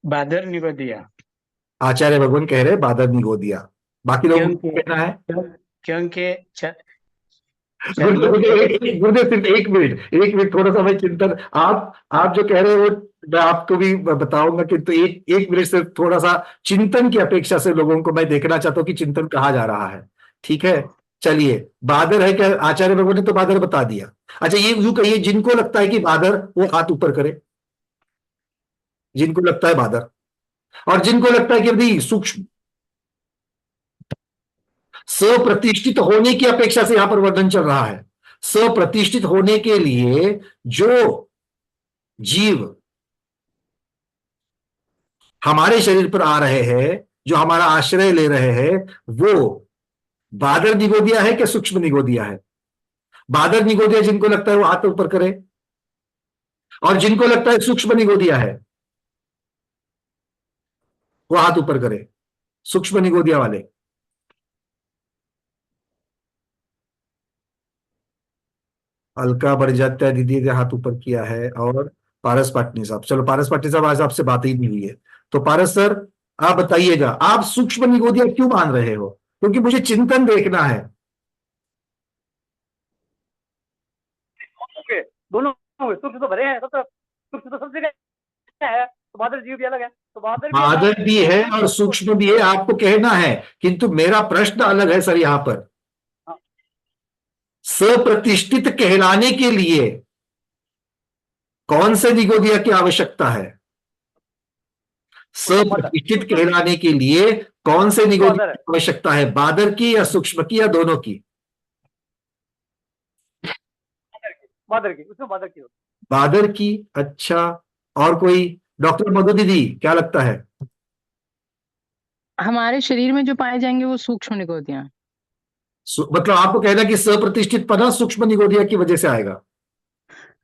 बादर निगोदिया। आचार्य भगवान कह रहे बादर निगोदिया, बाकी लोगों को क्योंकि कहना है। क्योंकि गुरुदेव सिर्फ एक मिनट थोड़ा सा मैं चिंतन, आप जो कह रहे हो मैं आपको भी बताऊंगा, किंतु एक मिनट से थोड़ा सा चिंतन की अपेक्षा से लोगों को मैं देखना चाहता हूँ कि चिंतन कहाँ जा रहा है। ठीक है, चलिए, बादर है क्या? आचार्य भगवान ने तो बादर बता दिया। अच्छा, ये यूं कहिए, जिनको लगता है कि बादर, वो हाथ ऊपर करे, जिनको लगता है बादर, और जिनको लगता है कि अभी सूक्ष्म। सप्रतिष्ठित होने की अपेक्षा से यहां पर वर्णन चल रहा है। सप्रतिष्ठित होने के लिए जो जीव हमारे शरीर पर आ रहे हैं, जो हमारा आश्रय ले रहे हैं, वो बादर निगोदिया है कि सूक्ष्म निगोदिया है? बादर निगोदिया जिनको लगता है वो हाथ ऊपर करे, और जिनको लगता है सूक्ष्म निगोदिया है वो हाथ ऊपर करे। सूक्ष्म निगोदिया वाले, अलका बड़जात्या दीदी ने हाथ ऊपर किया है, और पारस पाटनी साहब। चलो पारस पाटनी साहब, आज आपसे बात ही नहीं हुई है, तो पारस सर आप बताइएगा, आप सूक्ष्म निगोदिया क्यों मान रहे हो? क्योंकि मुझे चिंतन देखना है। दोनों सूक्ष्म तो भरे हैं, सूक्ष्म तो सब जगह है, तो बादर जीव भी अलग है, तो बादर भी है और सूक्ष्म भी है, आपको कहना है, किंतु मेरा प्रश्न अलग है सर। यहां पर सप्रतिष्ठित कहलाने के लिए कौन से निगोदिया की आवश्यकता है? सप्रतिष्ठित कहलाने के लिए कौन से निगोदिया की आवश्यकता है, बादर की या सूक्ष्म की या दोनों की? बादर की, उसमें बादर की होती। बादर की। अच्छा, और कोई? डॉक्टर मधु दीदी क्या लगता है? हमारे शरीर में जो पाए जाएंगे वो सूक्ष्म निगोदियां। मतलब आपको कहना कि सप्रतिष्ठित पना सूक्ष्म निगोदिया की वजह से आएगा?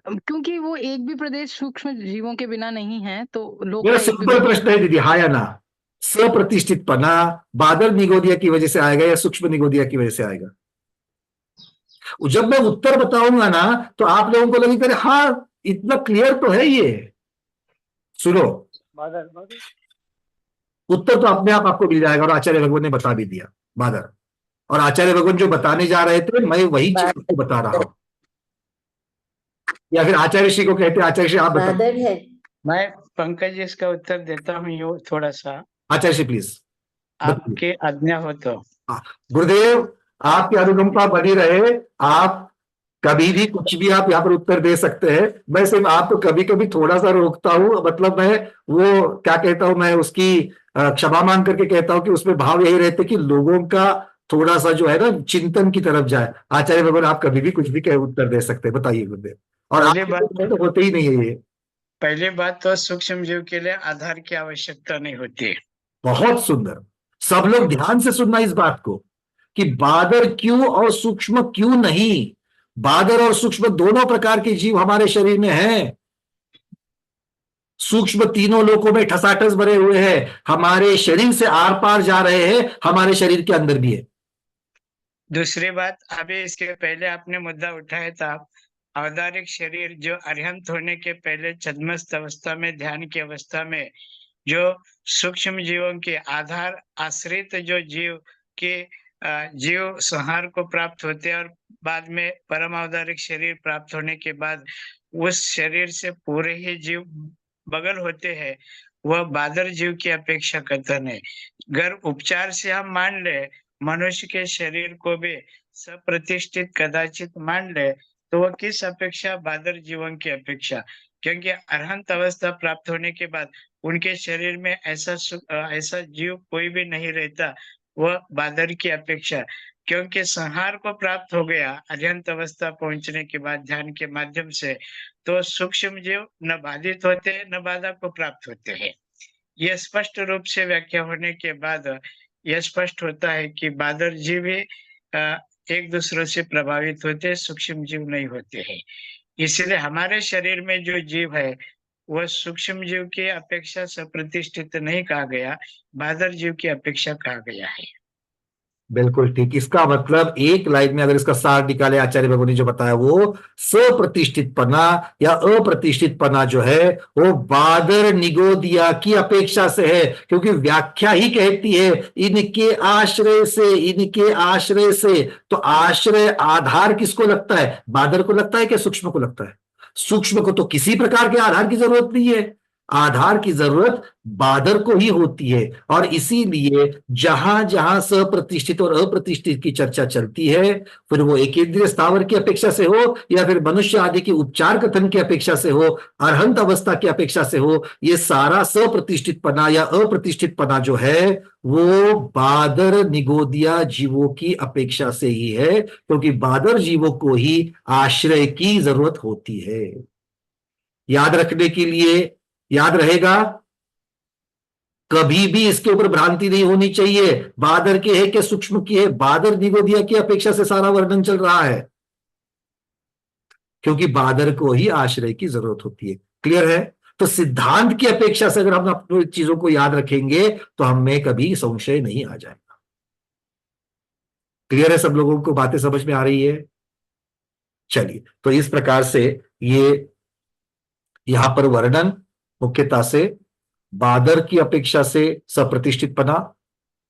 क्योंकि वो एक भी प्रदेश सूक्ष्म जीवों के बिना नहीं है, तो लोग मेरा का एक भी सिंपल प्रश्न है दीदी, हाँ या ना? सप्रतिष्ठित पना बादर निगोदिया की वजह से आएगा या सूक्ष्म निगोदिया की वजह से आएगा? जब मैं उत्तर बताऊंगा ना, तो आप लोगों को लगेगा हाँ इतना क्लियर तो है ये। सुनो, उत्तर तो अपने आप आपको मिल जाएगा, और आचार्य भगवान ने बता भी दिया बादर। और आचार्य भगवान जो बताने जा रहे थे, मैं वही चीज आपको बता रहा हूं। या फिर आचार्य श्री को कहते हैं, आचार्य श्री आप बादर है। मैं पंकज जी इसका उत्तर देता हूँ, यूं थोड़ा सा। आचार्य श्री प्लीज, आपके आज्ञा हो तो। गुरुदेव आपकी अनुकंपा बनी रहे, आप कभी भी कुछ भी आप यहाँ पर उत्तर दे सकते हैं। मैं सिर्फ आपको कभी कभी थोड़ा सा रोकता हूँ, मतलब मैं वो क्या कहता हूँ, मैं उसकी क्षमा मांग करके कहता हूँ कि उसमें भाव यही रहते कि लोगों का थोड़ा सा जो है ना चिंतन की तरफ जाए। आचार्य भगवान आप कभी भी कुछ भी कह उत्तर दे सकते हैं, बताइए गुरुदेव। और आपके तो होते ही नहीं है ये। पहली बात तो सूक्ष्म जीव के लिए आधार की आवश्यकता नहीं होती। बहुत सुंदर, सब लोग ध्यान से सुनना इस बात को कि बादर क्यों और सूक्ष्म क्यों नहीं। बादर और सूक्ष्म दोनों प्रकार के जीव हमारे शरीर में हैं। सूक्ष्म तीनों लोकों में ठसाठस भरे हुए हैं, हमारे शरीर से आर पार जा रहे हैं, हमारे शरीर के अंदर भी है। दूसरी बात, अभी इसके पहले आपने मुद्दा उठाया था, औदारिक शरीर जो अरिहंत होने के पहले छद्मस्त अवस्था में, ध्यान की अवस्था में, जो सूक्ष्म जीवों के आधार आश्रित जो जीव के जीव संहार को प्राप्त होते हैं, और बाद में परम औदारिक शरीर प्राप्त होने के बाद उस शरीर से पूरे ही जीव बगल होते हैं, वह बादर जीव की अपेक्षा कथन है। अगर उपचार से हम मान ले मनुष्य के शरीर को भी सप्रतिष्ठित कदाचित मान ले, तो वह किस अपेक्षा, बादर जीवन की अपेक्षा। क्योंकि अरहंत अवस्था प्राप्त होने के बाद उनके शरीर में ऐसा जीव कोई भी नहीं रहता, वह बादर की अपेक्षा। क्योंकि संहार को प्राप्त हो गया अरहंत अवस्था पहुंचने के बाद ध्यान के माध्यम से, तो सूक्ष्म जीव न बाधित होते हैं न बाधा को प्राप्त होते हैं। यह स्पष्ट रूप से व्याख्या होने के बाद यह स्पष्ट होता है कि बादर जीव ही एक दूसरे से प्रभावित होते हैं, सूक्ष्म जीव नहीं होते हैं। इसलिए हमारे शरीर में जो जीव है वह सूक्ष्म जीव की अपेक्षा सप्रतिष्ठित नहीं कहा गया, बादर जीव की अपेक्षा कहा गया है। बिल्कुल ठीक। इसका मतलब एक लाइन में अगर इसका सार निकाले आचार्य भगवान ने जो बताया, वो सप्रतिष्ठित पना या अप्रतिष्ठित पना जो है वो बादर निगोदिया की अपेक्षा से है, क्योंकि व्याख्या ही कहती है इनके आश्रय से, इनके आश्रय से। तो आश्रय आधार किसको लगता है? बादर को लगता है क्या सूक्ष्म को लगता है? सूक्ष्म को तो किसी प्रकार के आधार की जरूरत नहीं है, आधार की जरूरत बादर को ही होती है। और इसीलिए जहां जहां सप्रतिष्ठित और अप्रतिष्ठित की चर्चा चलती है, फिर वो एकेंद्रीय स्थावर की अपेक्षा से हो या फिर मनुष्य आदि की उपचार कथन की अपेक्षा से हो, अरहंत अवस्था की अपेक्षा से हो, ये सारा सप्रतिष्ठित पना या अप्रतिष्ठित पना जो है वो बादर निगोदिया जीवों की अपेक्षा से ही है, क्योंकि बादर जीवों को ही आश्रय की जरूरत होती है। याद रखने के लिए, याद रहेगा, कभी भी इसके ऊपर भ्रांति नहीं होनी चाहिए बादर के है कि सूक्ष्म की है। बादर निगोदिया की अपेक्षा से सारा वर्णन चल रहा है, क्योंकि बादर को ही आश्रय की जरूरत होती है। क्लियर है? तो सिद्धांत की अपेक्षा से अगर हम अपनी चीजों को याद रखेंगे तो हमें कभी संशय नहीं आ जाएगा। क्लियर है? सब लोगों को बातें समझ में आ रही है? चलिए, तो इस प्रकार से ये यहां पर वर्णन मुख्यतः से बादर की अपेक्षा से सप्रतिष्ठित पना,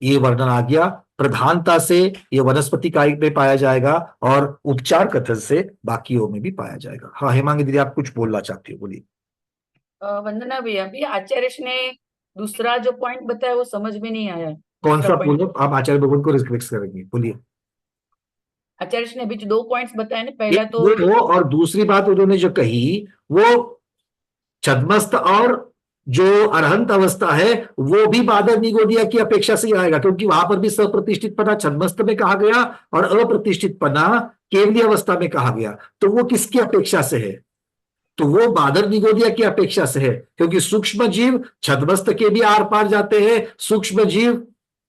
ये वर्णन आ गया। प्रधानता से ये वनस्पति काय में पाया जाएगा और उपचार कथन से बाकियों में भी पाया जाएगा। हाँ हेमांगी दीदी, आप कुछ बोलना चाहती हो, बोलिए। वंदना भैया, अभी आचार्य ने दूसरा जो पॉइंट बताया वो समझ में नहीं आया। कौन सा? point? बोलो, आप आचार्य भगवान को रिक्वेस्ट करेंगे, बोलिए। आचार्य ने अभी जो 2 पॉइंट्स बताए ना, पहला तो वो और दूसरी बात उन्होंने जो कही वो छद्मस्त और जो अरहंत अवस्था है वो भी बादर निगोदिया की अपेक्षा से ही आएगा, क्योंकि वहां पर भी सप्रतिष्ठित पना छद्मस्त में कहा गया और अप्रतिष्ठित पना केवली अवस्था में कहा गया। तो वो किसकी अपेक्षा से है? तो वो बादर निगोदिया की अपेक्षा से है, क्योंकि सूक्ष्म जीव छद्मस्त के भी आर पार जाते हैं, सूक्ष्म जीव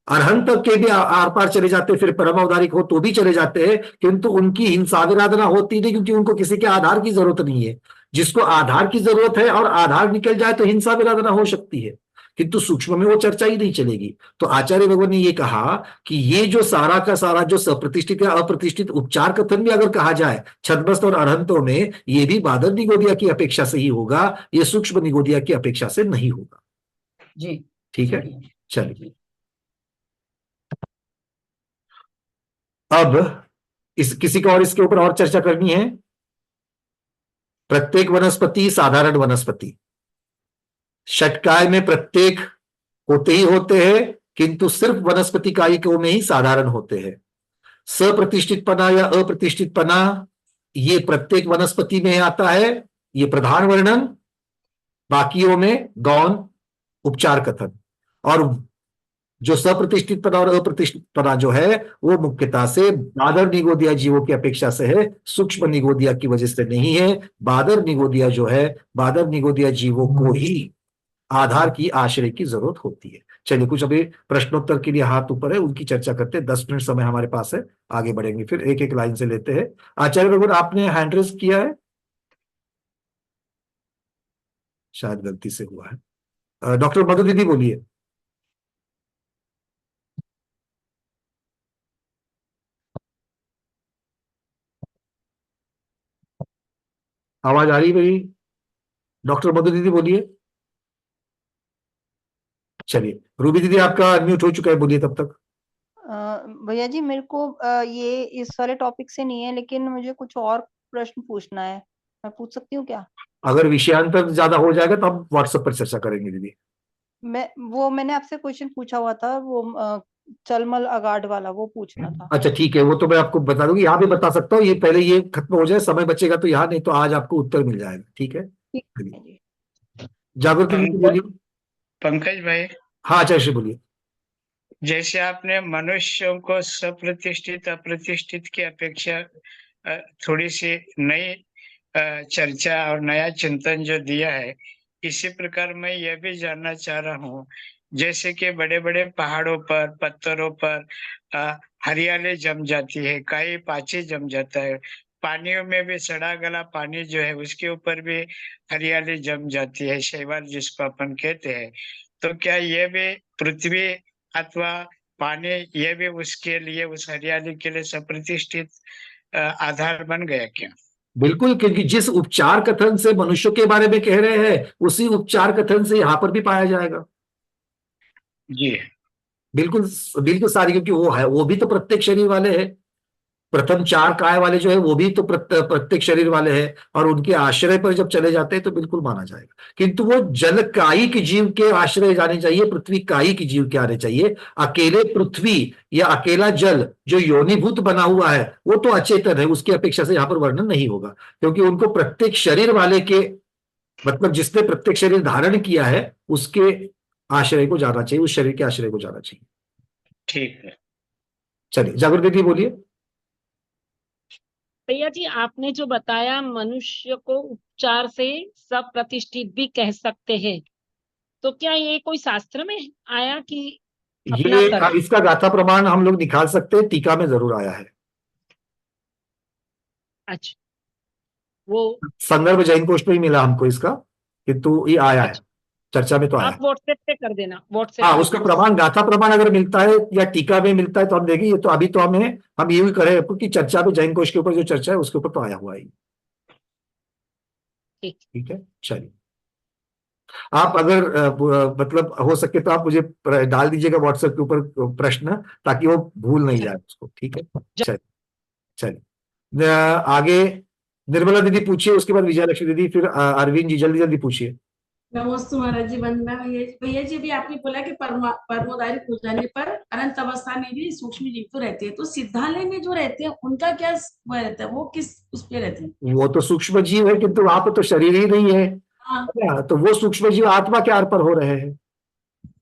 अरहंत के भी आर पार चले जाते हैं, फिर परम अवतारिक हो तो भी चले जाते हैं, किंतु उनकी हिंसा विराधना होती नहीं, क्योंकि उनको किसी के आधार की जरूरत नहीं है। जिसको आधार की जरूरत है और आधार निकल जाए तो हिंसा विराधना हो सकती है, किंतु सूक्ष्म में वो चर्चा ही नहीं चलेगी। तो आचार्य भगवान ने ये कहा कि ये जो सारा का सारा जो सप्रतिष्ठित या अप्रतिष्ठित उपचार कथन भी अगर कहा जाए छद्मस्त और अरहंतों में, ये भी बादर निगोदिया की अपेक्षा से ही होगा, ये सूक्ष्म निगोदिया की अपेक्षा से नहीं होगा। जी ठीक है, चलिए। अब किसी को और इसके ऊपर और चर्चा करनी है? प्रत्येक वनस्पति साधारण वनस्पति, षटकाय में प्रत्येक होते ही होते हैं, किंतु सिर्फ वनस्पति कायिकों में ही साधारण होते हैं। सप्रतिष्ठित पना या अप्रतिष्ठित पना ये प्रत्येक वनस्पति में आता है, ये प्रधान वर्णन, बाकियों में गौण उपचार कथन। और जो सप्रतिष्ठित पना और अप्रतिष्ठित पना जो है वो मुख्यतः से बादर निगोदिया जीवों की अपेक्षा से है, सूक्ष्म निगोदिया की वजह से नहीं है। बादर निगोदिया जो है, बादर निगोदिया जीवों को ही आधार की आश्रय की जरूरत होती है। चलिए, कुछ अभी प्रश्नोत्तर के लिए हाथ ऊपर है, उनकी चर्चा करते हैं। 10 मिनट समय हमारे पास है, आगे बढ़ेंगे, फिर एक एक लाइन से लेते हैं। आचार्य भगवान, आपने हैंड रेज किया है? शायद गलती से हुआ है। डॉक्टर मधु दीदी बोलिए। आवाज आ रही है मेरी? डॉक्टर मधु दीदी बोलिए। चलिए, रूबी दीदी आपका अनम्यूट हो चुका है, बोलिए तब तक। भैया जी, मेरे को ये इस वाले टॉपिक से नहीं है, लेकिन मुझे कुछ और प्रश्न पूछना है, मैं पूछ सकती हूँ क्या? अगर विषयांतर ज्यादा हो जाएगा तो हम व्हाट्सएप पर चर्चा करेंगे दीदी। मैंने आपसे क्वेश्चन पूछा हुआ था, वो चलमल अगाड वाला, वो पूछना था। अच्छा ठीक है, वो तो मैं आपको बता दूंगी, यहाँ भी बता सकता हूँ, ये पहले ये खत्म हो जाए, समय बचेगा तो यहाँ, नहीं तो आज आपको उत्तर मिल जाएगा। ठीक है, जागृति दीदी बोलिए। पंकज भाई, हाँ आचार्य श्री बोलिए। जैसे आपने मनुष्यों को सप्रतिष्ठित अप्रतिष्ठित की अपेक्षा थोड़ी सी नई चर्चा और नया चिंतन जो दिया है, इसी प्रकार मैं यह भी जानना चाह रहा हूँ, जैसे कि बड़े बड़े पहाड़ों पर पत्थरों पर हरियाली जम जाती है, काई पाची जम जाता है, पानियों में भी सड़ा गला पानी जो है उसके ऊपर भी हरियाली जम जाती है, शैवाल जिसको अपन कहते हैं। तो क्या यह भी पृथ्वी अथवा पानी ये भी उसके लिए, उस हरियाली के लिए सप्रतिष्ठित आधार बन गया क्या? बिल्कुल, क्योंकि जिस उपचार कथन से मनुष्य के बारे में कह रहे हैं उसी उपचार कथन से यहाँ पर भी पाया जाएगा। जी बिल्कुल बिल्कुल सारी, क्योंकि वो है, वो भी तो प्रत्येक शरीर वाले हैं। प्रथम 4 काय वाले जो है वो भी तो प्रत्येक शरीर वाले हैं, और उनके आश्रय पर जब चले जाते हैं तो बिल्कुल माना जाएगा। किंतु वो जल कायिक जीव के आश्रय जाने चाहिए, पृथ्वी कायिक जीव के आने चाहिए। अकेले पृथ्वी या अकेला जल जो योनिभूत बना हुआ है वो तो अचेतन है, उसकी अपेक्षा से यहाँ पर वर्णन नहीं होगा, क्योंकि उनको प्रत्येक शरीर वाले के, मतलब जिसने प्रत्येक शरीर धारण किया है उसके आश्रय को जाना चाहिए, उस शरीर के आश्रय को जाना चाहिए। ठीक है। चलिए जागृति दीदी बोलिए। भैया जी, आपने जो बताया मनुष्य को उपचार से सब प्रतिष्ठित भी कह सकते हैं, तो क्या ये कोई शास्त्र में आया कि अपना ये तर्क? इसका गाथा प्रमाण हम लोग निकाल सकते हैं, टीका में जरूर आया है। अच्छा, वो संदर्भ जैन कोश में ही मिला हमको इसका, किंतु ये आया है, चर्चा में तो आया आप है। व्हाट्सएप पे कर देना, व्हाट्सएप हाँ, पे। उसका प्रमाण, गाथा प्रमाण अगर मिलता है या टीका में मिलता है तो हम देखेंगे। ये तो अभी तो हम ये भी करें कि चर्चा में जैन कोश के ऊपर जो चर्चा है उसके ऊपर तो आया हुआ है। ठीक है, चलिए। आप अगर मतलब हो सके तो आप मुझे डाल दीजिएगा व्हाट्सएप के ऊपर प्रश्न, ताकि वो भूल नहीं जाए उसको। ठीक है, चलिए चलिए आगे निर्मला दीदी पूछिए, उसके बाद विजय लक्ष्मी दीदी, फिर अरविंद जी जल्दी जल्दी पूछिए। नमस्ते महाराज जी, वंदना भैया जी। अभी आपने बोला कि परमोदारिक हो जाने पर अनंत अवस्था में भी सूक्ष्म जीव तो रहते हैं, तो सिद्धालय में जो रहते हैं उनका क्या वह रहता है, वो किस उस पे रहते हैं? वो तो सूक्ष्म जीव है, किंतु वहां पर तो शरीर ही नहीं है। हाँ। तो वो सूक्ष्म जीव आत्मा के आर पर हो रहे हैं।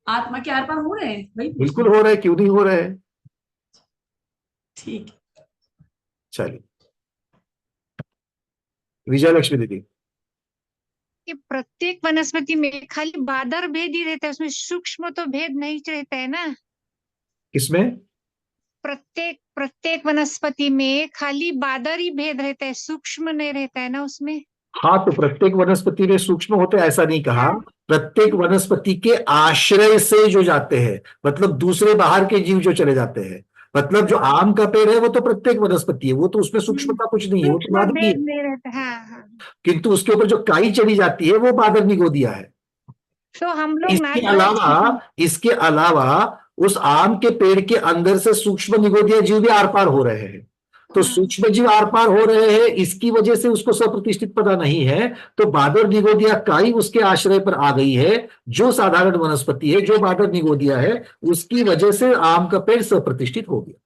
आत्मा के आर पार हो रहे हैं भाई? बिल्कुल हो रहे हैं, क्यों नहीं हो रहे हैं। ठीक। चलिए विजय लक्ष्मी दीदी। कि प्रत्येक वनस्पति में खाली बादर भेद ही रहता है, उसमें सूक्ष्म तो भेद नहीं रहता है ना? किसमें? प्रत्येक वनस्पति में खाली बादर ही भेद रहता है, सूक्ष्म नहीं रहता है ना उसमें? हाँ, तो प्रत्येक वनस्पति में सूक्ष्म होते हैं ऐसा नहीं कहा, प्रत्येक वनस्पति के आश्रय से जो जाते हैं, मतलब दूसरे बाहर के जीव जो चले जाते हैं। मतलब जो आम का पेड़ है वो तो प्रत्येक वनस्पति है, वो तो उसमें सूक्ष्मता कुछ नहीं है, वो तो बादर ही है। नहीं रहता। हाँ। किंतु उसके ऊपर जो काई चढ़ी जाती है वो बादर निगोदिया है। तो हम लोग इसके अलावा उस आम के पेड़ के अंदर से सूक्ष्म निगोदिया जीव भी आर पार हो रहे हैं। तो सूक्ष्म जीव आर पार हो रहे हैं, इसकी वजह से उसको सप्रतिष्ठित पता नहीं है। तो बादर निगोदिया काई उसके आश्रय पर आ गई है, जो साधारण वनस्पति है, जो बादर निगोदिया है, उसकी वजह से आम का पेड़ सप्रतिष्ठित हो गया।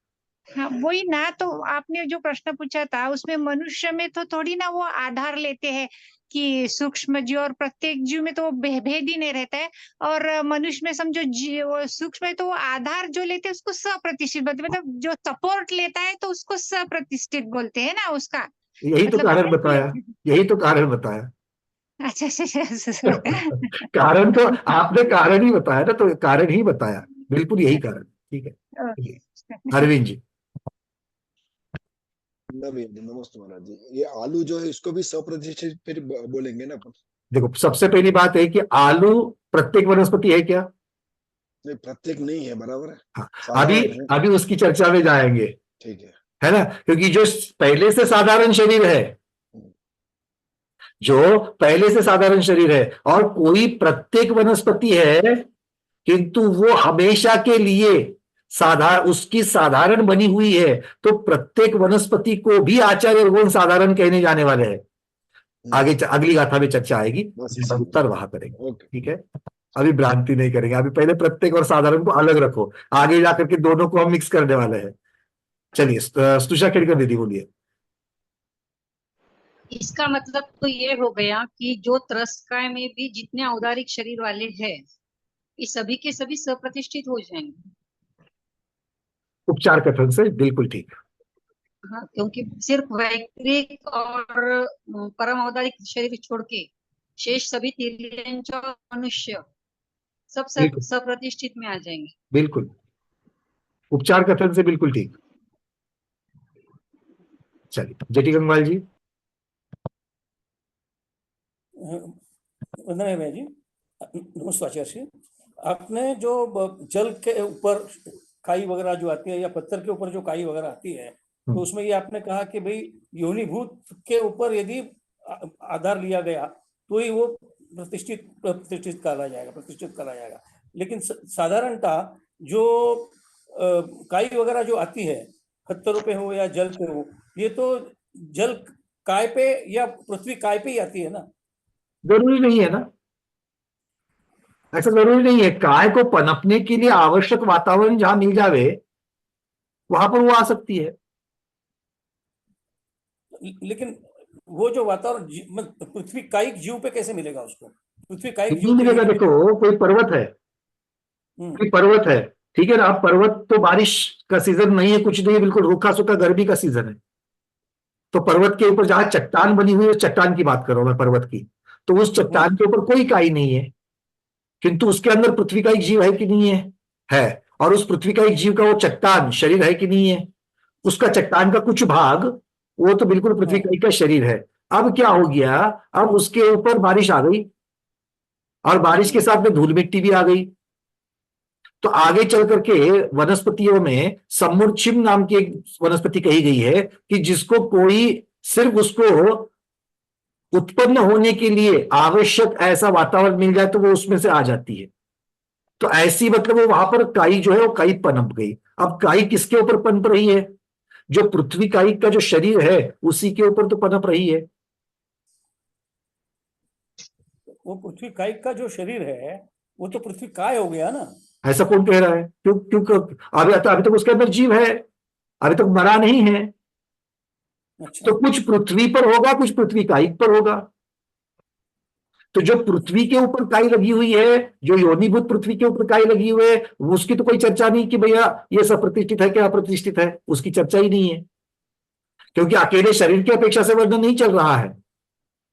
हाँ, वही ना। तो आपने जो प्रश्न पूछा था उसमें मनुष्य में तो थोड़ी ना वो आधार लेते हैं कि सूक्ष्म जीव और प्रत्येक जीव में तो वो भेद ही नहीं रहता है, और मनुष्य में समझो जीव सूक्ष्म है तो वो आधार जो लेते हैं उसको सप्रतिष्ठित बोलते हैं, मतलब जो सपोर्ट लेता है तो उसको सप्रतिष्ठित बोलते हैं ना उसका। यही तो कारण बताया, यही तो कारण बताया। अच्छा। कारण तो आपने कारण ही बताया ना, तो कारण ही बताया, बिल्कुल यही कारण। ठीक है, अरविंद जी। नमस्ते महाराज जी। ये आलू जो है इसको भी सप्रतिष्ठित फिर बोलेंगे ना? देखो, सबसे पहली बात है कि आलू प्रत्येक वनस्पति है क्या? नहीं, प्रत्येक नहीं है, बराबर है। हाँ, अभी उसकी चर्चा में जाएंगे। ठीक है ना, क्योंकि जो पहले से साधारण शरीर है, जो पहले से साधारण शरीर है, और कोई प्रत्येक वनस्पति है किंतु वो हमेशा के लिए उसकी साधारण बनी हुई है, तो प्रत्येक वनस्पति को भी आचार्य भगवान साधारण कहने जाने वाले हैं। आगे अगली गाथा में चर्चा आएगी, उत्तर वहां करेंगे। ठीक है, अभी भ्रांति नहीं करेंगे, अभी पहले प्रत्येक और साधारण को अलग रखो, आगे जाकर के दोनों को हम मिक्स करने वाले हैं। चलिए स्तुषा खेड़कर दीदी बोलिए। इसका मतलब तो ये हो गया कि जो त्रस्काय में भी जितने औदारिक शरीर वाले हैं, ये सभी के सभी सप्रतिष्ठित हो जाएंगे। उपचार कथन से बिल्कुल ठीक। हाँ, क्योंकि सिर्फ वैक्रिक और परम औदारिक शरीर छोड़ के शेष सभी तिर्यंच मनुष्य सब सप्रतिष्ठित में आ जाएंगे। बिल्कुल, उपचार कथन से बिल्कुल ठीक। चलिए जेटी गंगवाल जी। वंदना भैया जी, नमस्ते आचार्य। आपने जो जल के ऊपर काई वगैरह जो आती है या पत्थर के ऊपर जो काई वगैरह आती है, तो उसमें ये आपने कहा कि भाई योनिभूत के ऊपर यदि आधार लिया गया तो ही वो प्रतिष्ठित करा जाएगा। लेकिन साधारणतः जो काई वगैरह जो आती है पत्थरों पे हो या जल पे हो, ये तो जल काय पे या पृथ्वी काय पे ही आती है ना? जरूरी नहीं है ना, ऐसा जरूरी नहीं है। काय को पनपने के लिए आवश्यक वातावरण जहां मिल जावे वहां पर वो आ सकती है। लेकिन वो जो वातावरण पृथ्वी कायिक जीव पे कैसे मिलेगा उसको? पृथ्वी कायिक नहीं जीव पे मिलेगा। देखो, कोई पर्वत है, ठीक है ना। अब पर्वत तो बारिश का सीजन नहीं है, कुछ नहीं है, बिल्कुल रूखा सूखा गर्मी का सीजन है। तो पर्वत के ऊपर जहां चट्टान बनी हुई है, चट्टान की बात कर रहा हूं मैं, पर्वत की, तो उस चट्टान के ऊपर कोई काई नहीं है, किंतु उसके अंदर पृथ्वी का एक जीव है कि नहीं है। और उस पृथ्वी का एक जीव का वो चट्टान शरीर है कि नहीं है, उसका चट्टान का कुछ भाग वो तो बिल्कुल पृथ्वी का शरीर है। अब क्या हो गया, अब उसके ऊपर बारिश आ गई और बारिश के साथ में धूल मिट्टी भी आ गई, तो आगे चल करके वनस्पतियों में सम्मुर्चिम नाम की एक वनस्पति कही गई है कि जिसको कोई सिर्फ उसको उत्पन्न होने के लिए आवश्यक ऐसा वातावरण मिल जाए तो वो उसमें से आ जाती है। तो ऐसी मतलब वो वहां पर काई जो है वो काई पनप गई। अब काई किसके ऊपर पनप रही है? जो पृथ्वी काई का जो शरीर है उसी के ऊपर तो पनप रही है। वो पृथ्वी काय का जो शरीर है वो तो पृथ्वी काय हो गया ना। ऐसा कौन कह रहा है? क्यों अभी तक उसके अंदर जीव है, अभी तक मरा नहीं है। अच्छा। तो कुछ पृथ्वी पर होगा, कुछ पृथ्वी काई पर होगा। तो जो पृथ्वी के ऊपर काई लगी हुई है, जो योनिभूत पृथ्वी के ऊपर काई लगी हुई है, उसकी तो कोई चर्चा नहीं कि भैया ये सब प्रतिष्ठित है क्या अप्रतिष्ठित है, उसकी चर्चा ही नहीं है। क्योंकि अकेले शरीर की अपेक्षा से वर्णन नहीं चल रहा है,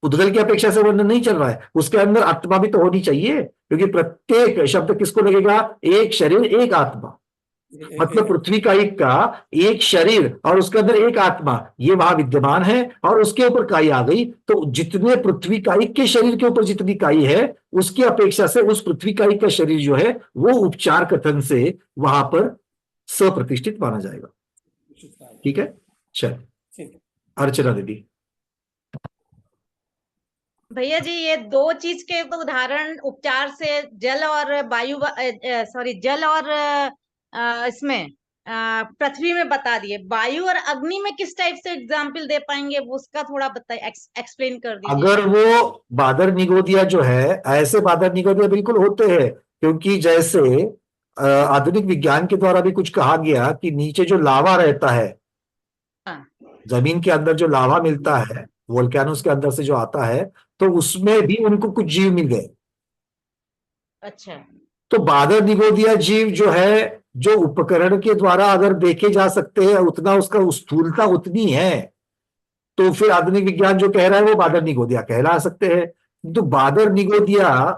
उद्गल की अपेक्षा से वर्णन नहीं चल रहा है, उसके अंदर आत्मा भी तो होनी चाहिए। क्योंकि प्रत्येक शब्द किसको लगेगा? एक शरीर एक आत्मा, मतलब पृथ्वी का एक शरीर और उसके अंदर एक आत्मा, ये वहां विद्यमान है और उसके ऊपर काई आ गई। तो जितने पृथ्वी काई के शरीर के ऊपर जितनी काई है उसकी अपेक्षा से उस पृथ्वी काई का शरीर जो है वो उपचार कथन से वहां पर सप्रतिष्ठित माना जाएगा। ठीक है, चल अर्चना दीदी। भैया जी, ये दो चीज के तो उदाहरण उपचार से जल और वायु जल और इसमें पृथ्वी में बता दिए। वायु और अग्नि में किस टाइप से एग्जाम्पल दे पाएंगे, वो उसका थोड़ा बताइए, एक्सप्लेन कर दीजिए। अगर वो बादर निगोदिया जो है, ऐसे बादर निगोदिया बिल्कुल होते हैं। क्योंकि जैसे आधुनिक विज्ञान के द्वारा भी कुछ कहा गया कि नीचे जो लावा रहता है, जमीन के अंदर जो लावा मिलता है वोल्केनोस के अंदर से जो आता है, तो उसमें भी उनको कुछ जीव मिल गए। अच्छा। तो बादर निगोदिया जीव जो है, जो उपकरण के द्वारा अगर देखे जा सकते हैं, उतना उसका स्थूलता उतनी है, तो फिर आधुनिक विज्ञान जो कह रहा है वो बादर निगोदिया कहला सकते हैं। तो बादर निगोदिया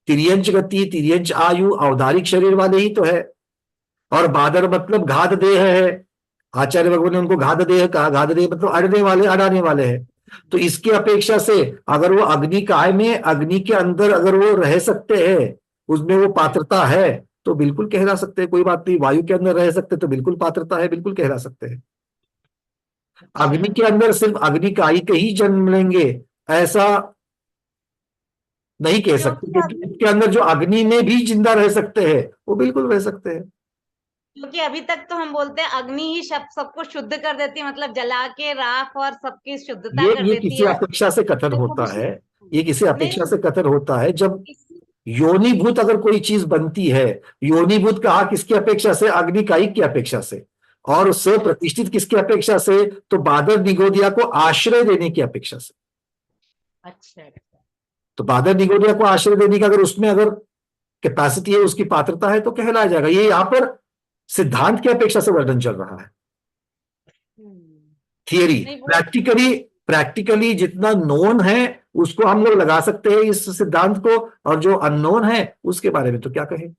तिर्यंच गति, तिर्यंच आयु, अवधारिक शरीर वाले ही तो है। और बादर मतलब घात देह है, आचार्य भगवान ने उनको घात देह कहा। घात देह मतलब अड़ने वाले, अड़ाने वाले हैं। तो इसकी अपेक्षा से अगर वो अग्नि काय में, अग्नि के अंदर अगर वो रह सकते हैं, उसमें वो पात्रता है, तो बिल्कुल कहला सकते हैं, कोई बात नहीं। वायु के अंदर रह सकते तो बिल्कुल पात्रता है, बिल्कुल कहला सकते हैं। अग्नि के अंदर सिर्फ अग्नि काई के ही जन्म लेंगे ऐसा नहीं कह सकते, क्योंकि इसके अंदर जो अग्नि में भी जिंदा रह सकते हैं वो बिल्कुल रह सकते हैं। क्योंकि अभी तक तो हम बोलते हैं अग्नि ही सबको शुद्ध कर देती है, मतलब जला के राख और सबकी शुद्धता कर ये देती किसी है। अपेक्षा से कथन होता है, ये किसी अपेक्षा से कथन होता है। जब योनिभूत अगर कोई चीज बनती है, योनिभूत कहा किसकी अपेक्षा से? अग्नि काई की अपेक्षा से। और सप्रतिष्ठित किसकी अपेक्षा से? तो बादर निगोदिया को आश्रय देने की अपेक्षा से। अच्छा। तो बादर निगोदिया को आश्रय देने का अगर उसमें अगर कैपेसिटी है, उसकी पात्रता है, तो कहलाया जाएगा। ये यहाँ पर सिद्धांत की अपेक्षा से वर्णन चल रहा है, थियरी। प्रैक्टिकली जितना नोन है उसको हम लोग लगा सकते हैं इस सिद्धांत को, और जो अननोन है उसके बारे में तो क्या कहें।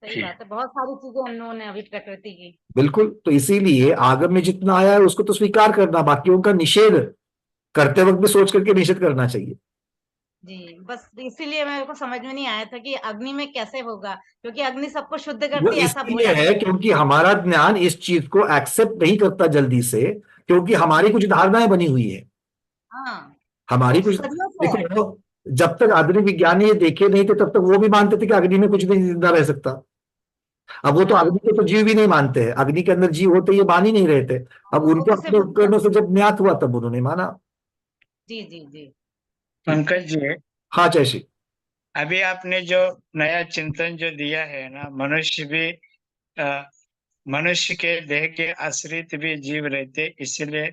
सही बात है, बहुत सारी चीजें अननोन है अभी प्रकृति की। बिल्कुल। तो इसीलिए आगम में जितना आया है उसको तो स्वीकार करना, बाकियों का निषेध करते वक्त भी सोच करके निषेध करना चाहिए। जी, बस इसीलिए मेरे को समझ में नहीं आया था कि अग्नि में कैसे होगा, क्योंकि अग्नि सबको शुद्ध वो करती है ऐसा इसलिए बोला है गया। क्योंकि हमारा ज्ञान इस चीज को एक्सेप्ट नहीं करता जल्दी से, क्योंकि हमारी कुछ धारणाएं बनी हुई है। हाँ, हमारी वो कुछ, सदियों से है। देखो, जब तक आधुनिक विज्ञानी ये देखे नहीं थे तब तक वो भी मानते थे कि अग्नि में कुछ नहीं जिंदा रह सकता। अब वो तो अग्नि के तो जीव भी नहीं मानते हैं, अग्नि के अंदर जीव होते ये मान ही नहीं रहे थे। अब वो उनको कैसे अपने मान उपकरणों से सकते? जब ज्ञात हुआ तब उन्होंने माना। जी जी जी। पंकज जी, हाँ जयश्री। अभी आपने जो नया चिंतन जो दिया है ना, मनुष्य भी मनुष्य के देह के आश्रित भी जीव रहते, इसलिए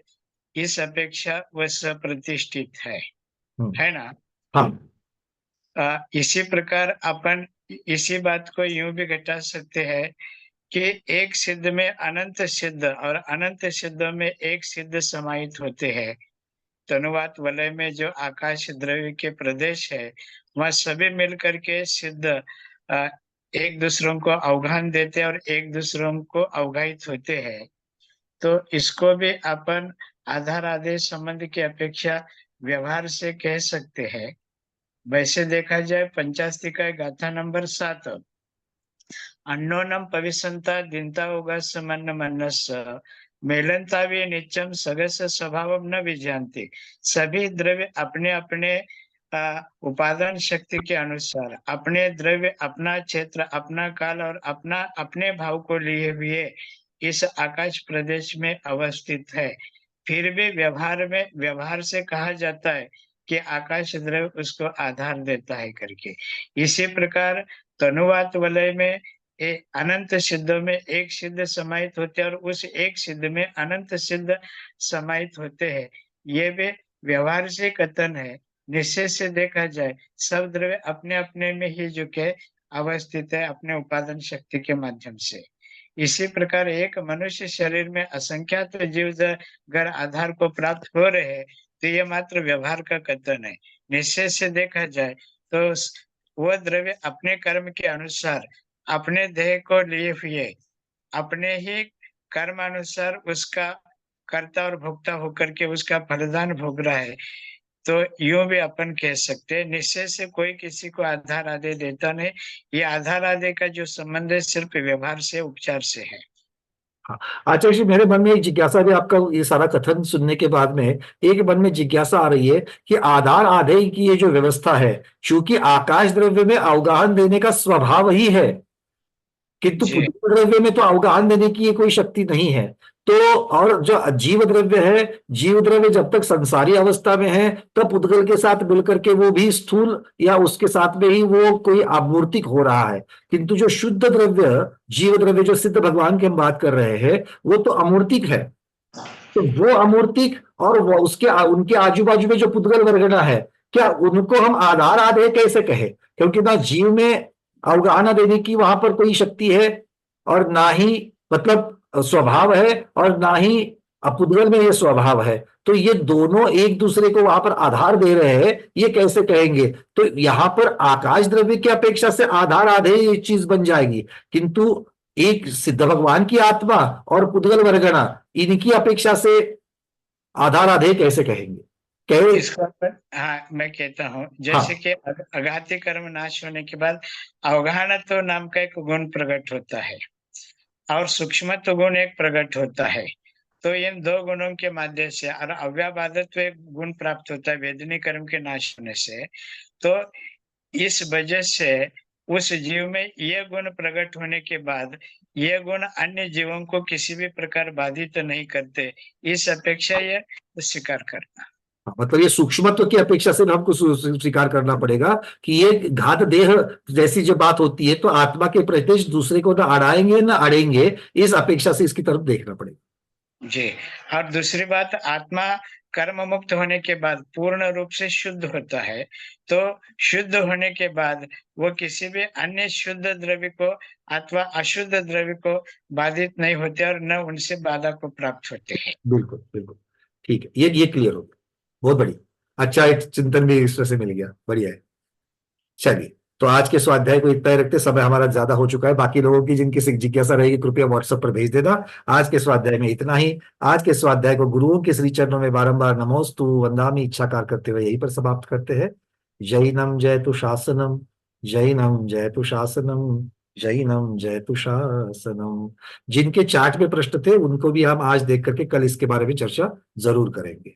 इस अपेक्षा वह सप्रतिष्ठित है ना। हाँ, इसी प्रकार अपन इसी बात को यूं भी घटा सकते हैं कि एक सिद्ध में अनंत सिद्ध और अनंत सिद्धों में एक सिद्ध समाहित होते हैं। तनुवात वलय में जो आकाश द्रव्य के प्रदेश है, वह सभी मिलकर के सिद्ध एक दूसरों को अवगाहन देते और एक दूसरों को अवगाहित होते हैं। तो इसको भी अपन आधार आदेश संबंध की अपेक्षा व्यवहार से कह सकते हैं। वैसे देखा जाए पंचास्तिका गाथा नंबर 7, अन्नोनम पविसंता दिनता होगा समन्न मनस मेलनतावी नित्यम सगस स्वभाव न विजानती। सभी द्रव्य अपने अपने उपादान शक्ति के अनुसार अपने द्रव्य, अपना क्षेत्र, अपना काल और अपना अपने भाव को लिए हुए इस आकाश प्रदेश में अवस्थित है। फिर भी व्यवहार से कहा जाता है कि आकाश द्रव्य उसको आधार देता है करके। इसी प्रकार तनुवात वलय में अनंत सिद्धों में एक सिद्ध समाहित होते हैं और उस एक सिद्ध में अनंत सिद्ध समाहित होते हैं। ये भी व्यवहार से कथन है। निश्चय से देखा जाए सब द्रव्य अपने अपने में ही जो के अवस्थित है अपने उपादान शक्ति के माध्यम से। इसी प्रकार एक मनुष्य शरीर में असंख्यात जीव अगर आधार को प्राप्त हो रहे हैं तो ये मात्र व्यवहार का कथन है। निश्चय से देखा जाए तो वह द्रव्य अपने कर्म के अनुसार अपने देह को लिए हुए अपने ही कर्मानुसार उसका कर्ता और भोक्ता होकर के उसका फलदान भोग रहा है। तो यूं भी अपन कह सकते हैं निश्चय से कोई किसी को आधार आदि देता नहीं। ये आधार आदि का जो संबंध है सिर्फ व्यवहार से, उपचार से है। आचार्य जी, मेरे मन में एक जिज्ञासा भी, आपका ये सारा कथन सुनने के बाद में एक मन में जिज्ञासा आ रही है कि आधार आधेय की ये जो व्यवस्था है, चूंकि आकाश द्रव्य में अवगाहन देने का स्वभाव ही है, किंतु पुद्गल द्रव्य में तो अवगाहन देने की ये कोई शक्ति नहीं है। तो और जो जीव द्रव्य है, जीव द्रव्य जब तक संसारी अवस्था में है तब पुद्गल के साथ मिलकर के वो भी स्थूल या उसके साथ में ही वो कोई आमूर्तिक हो रहा है। किंतु जो शुद्ध द्रव्य, जीव द्रव्य, जो सिद्ध भगवान की हम बात कर रहे हैं, वो तो अमूर्तिक है। तो वो अमूर्तिक और वो उसके उनके आजू बाजू में जो पुद्गल वर्गना है, क्या उनको हम आधार आधेय कैसे कहे? क्योंकि ना जीव में अवगाहना देने की वहां पर कोई शक्ति है और ना ही मतलब स्वभाव है, और ना ही पुद्गल में ये स्वभाव है। तो ये दोनों एक दूसरे को वहां पर आधार दे रहे हैं, ये कैसे कहेंगे? तो यहाँ पर आकाश द्रव्य की अपेक्षा से आधार आधेय ये चीज बन जाएगी, किंतु एक सिद्ध भगवान की आत्मा और पुद्गल वर्गना, इनकी अपेक्षा से आधार आधेय कैसे कहेंगे? हाँ, मैं कहता हूँ जैसे कि अघाती कर्म नाश होने के बाद अवगाहनत्व नाम का एक गुण प्रकट होता है और सूक्ष्मत्व गुण एक प्रकट होता है। तो इन दो गुणों के माध्यम से और अव्याबाधत्व एक गुण प्राप्त होता है वेदनी कर्म के नाश होने से। तो इस वजह से उस जीव में ये गुण प्रकट होने के बाद ये गुण अन्य जीवों को किसी भी प्रकार बाधित नहीं करते, इस अपेक्षा ये स्वीकार करना। मतलब ये सूक्ष्मत्व की अपेक्षा से हमको स्वीकार करना पड़ेगा कि ये घात देह जैसी जब बात होती है तो आत्मा के प्रत्यक्ष दूसरे को ना अड़ाएंगे ना अड़ेंगे, इस अपेक्षा से इसकी तरफ देखना पड़ेगा। जी, और दूसरी बात, आत्मा कर्म मुक्त होने के बाद पूर्ण रूप से शुद्ध होता है। तो शुद्ध होने के बाद वो किसी भी अन्य शुद्ध द्रव्य को अथवा अशुद्ध द्रव्य को बाधित नहीं होते और न उनसे बाधा को प्राप्त होते हैं। बिल्कुल बिल्कुल ठीक है, ये क्लियर हो गया, बहुत बढ़िया। अच्छा, एक चिंतन भी इस तरह से मिल गया, बढ़िया है। चलिए, तो आज के स्वाध्याय को इतना ही रखते, समय हमारा ज्यादा हो चुका है। बाकी लोगों की जिनकी जिज्ञासा रहेगी कृपया व्हाट्सएप पर भेज देना। आज के स्वाध्याय में इतना ही। आज के स्वाध्याय को गुरुओं के श्री चरणों में बारंबार नमोस्तु वंदामि इच्छाकार करते हुए यहीं पर समाप्त करते हैं। जैनम जयतु शासनम, जैनम जयतु शासनम, जैनम जयतु शासनम। जिनके चार्ट में प्रश्न थे उनको भी हम आज देख करके कल इसके बारे में चर्चा जरूर करेंगे।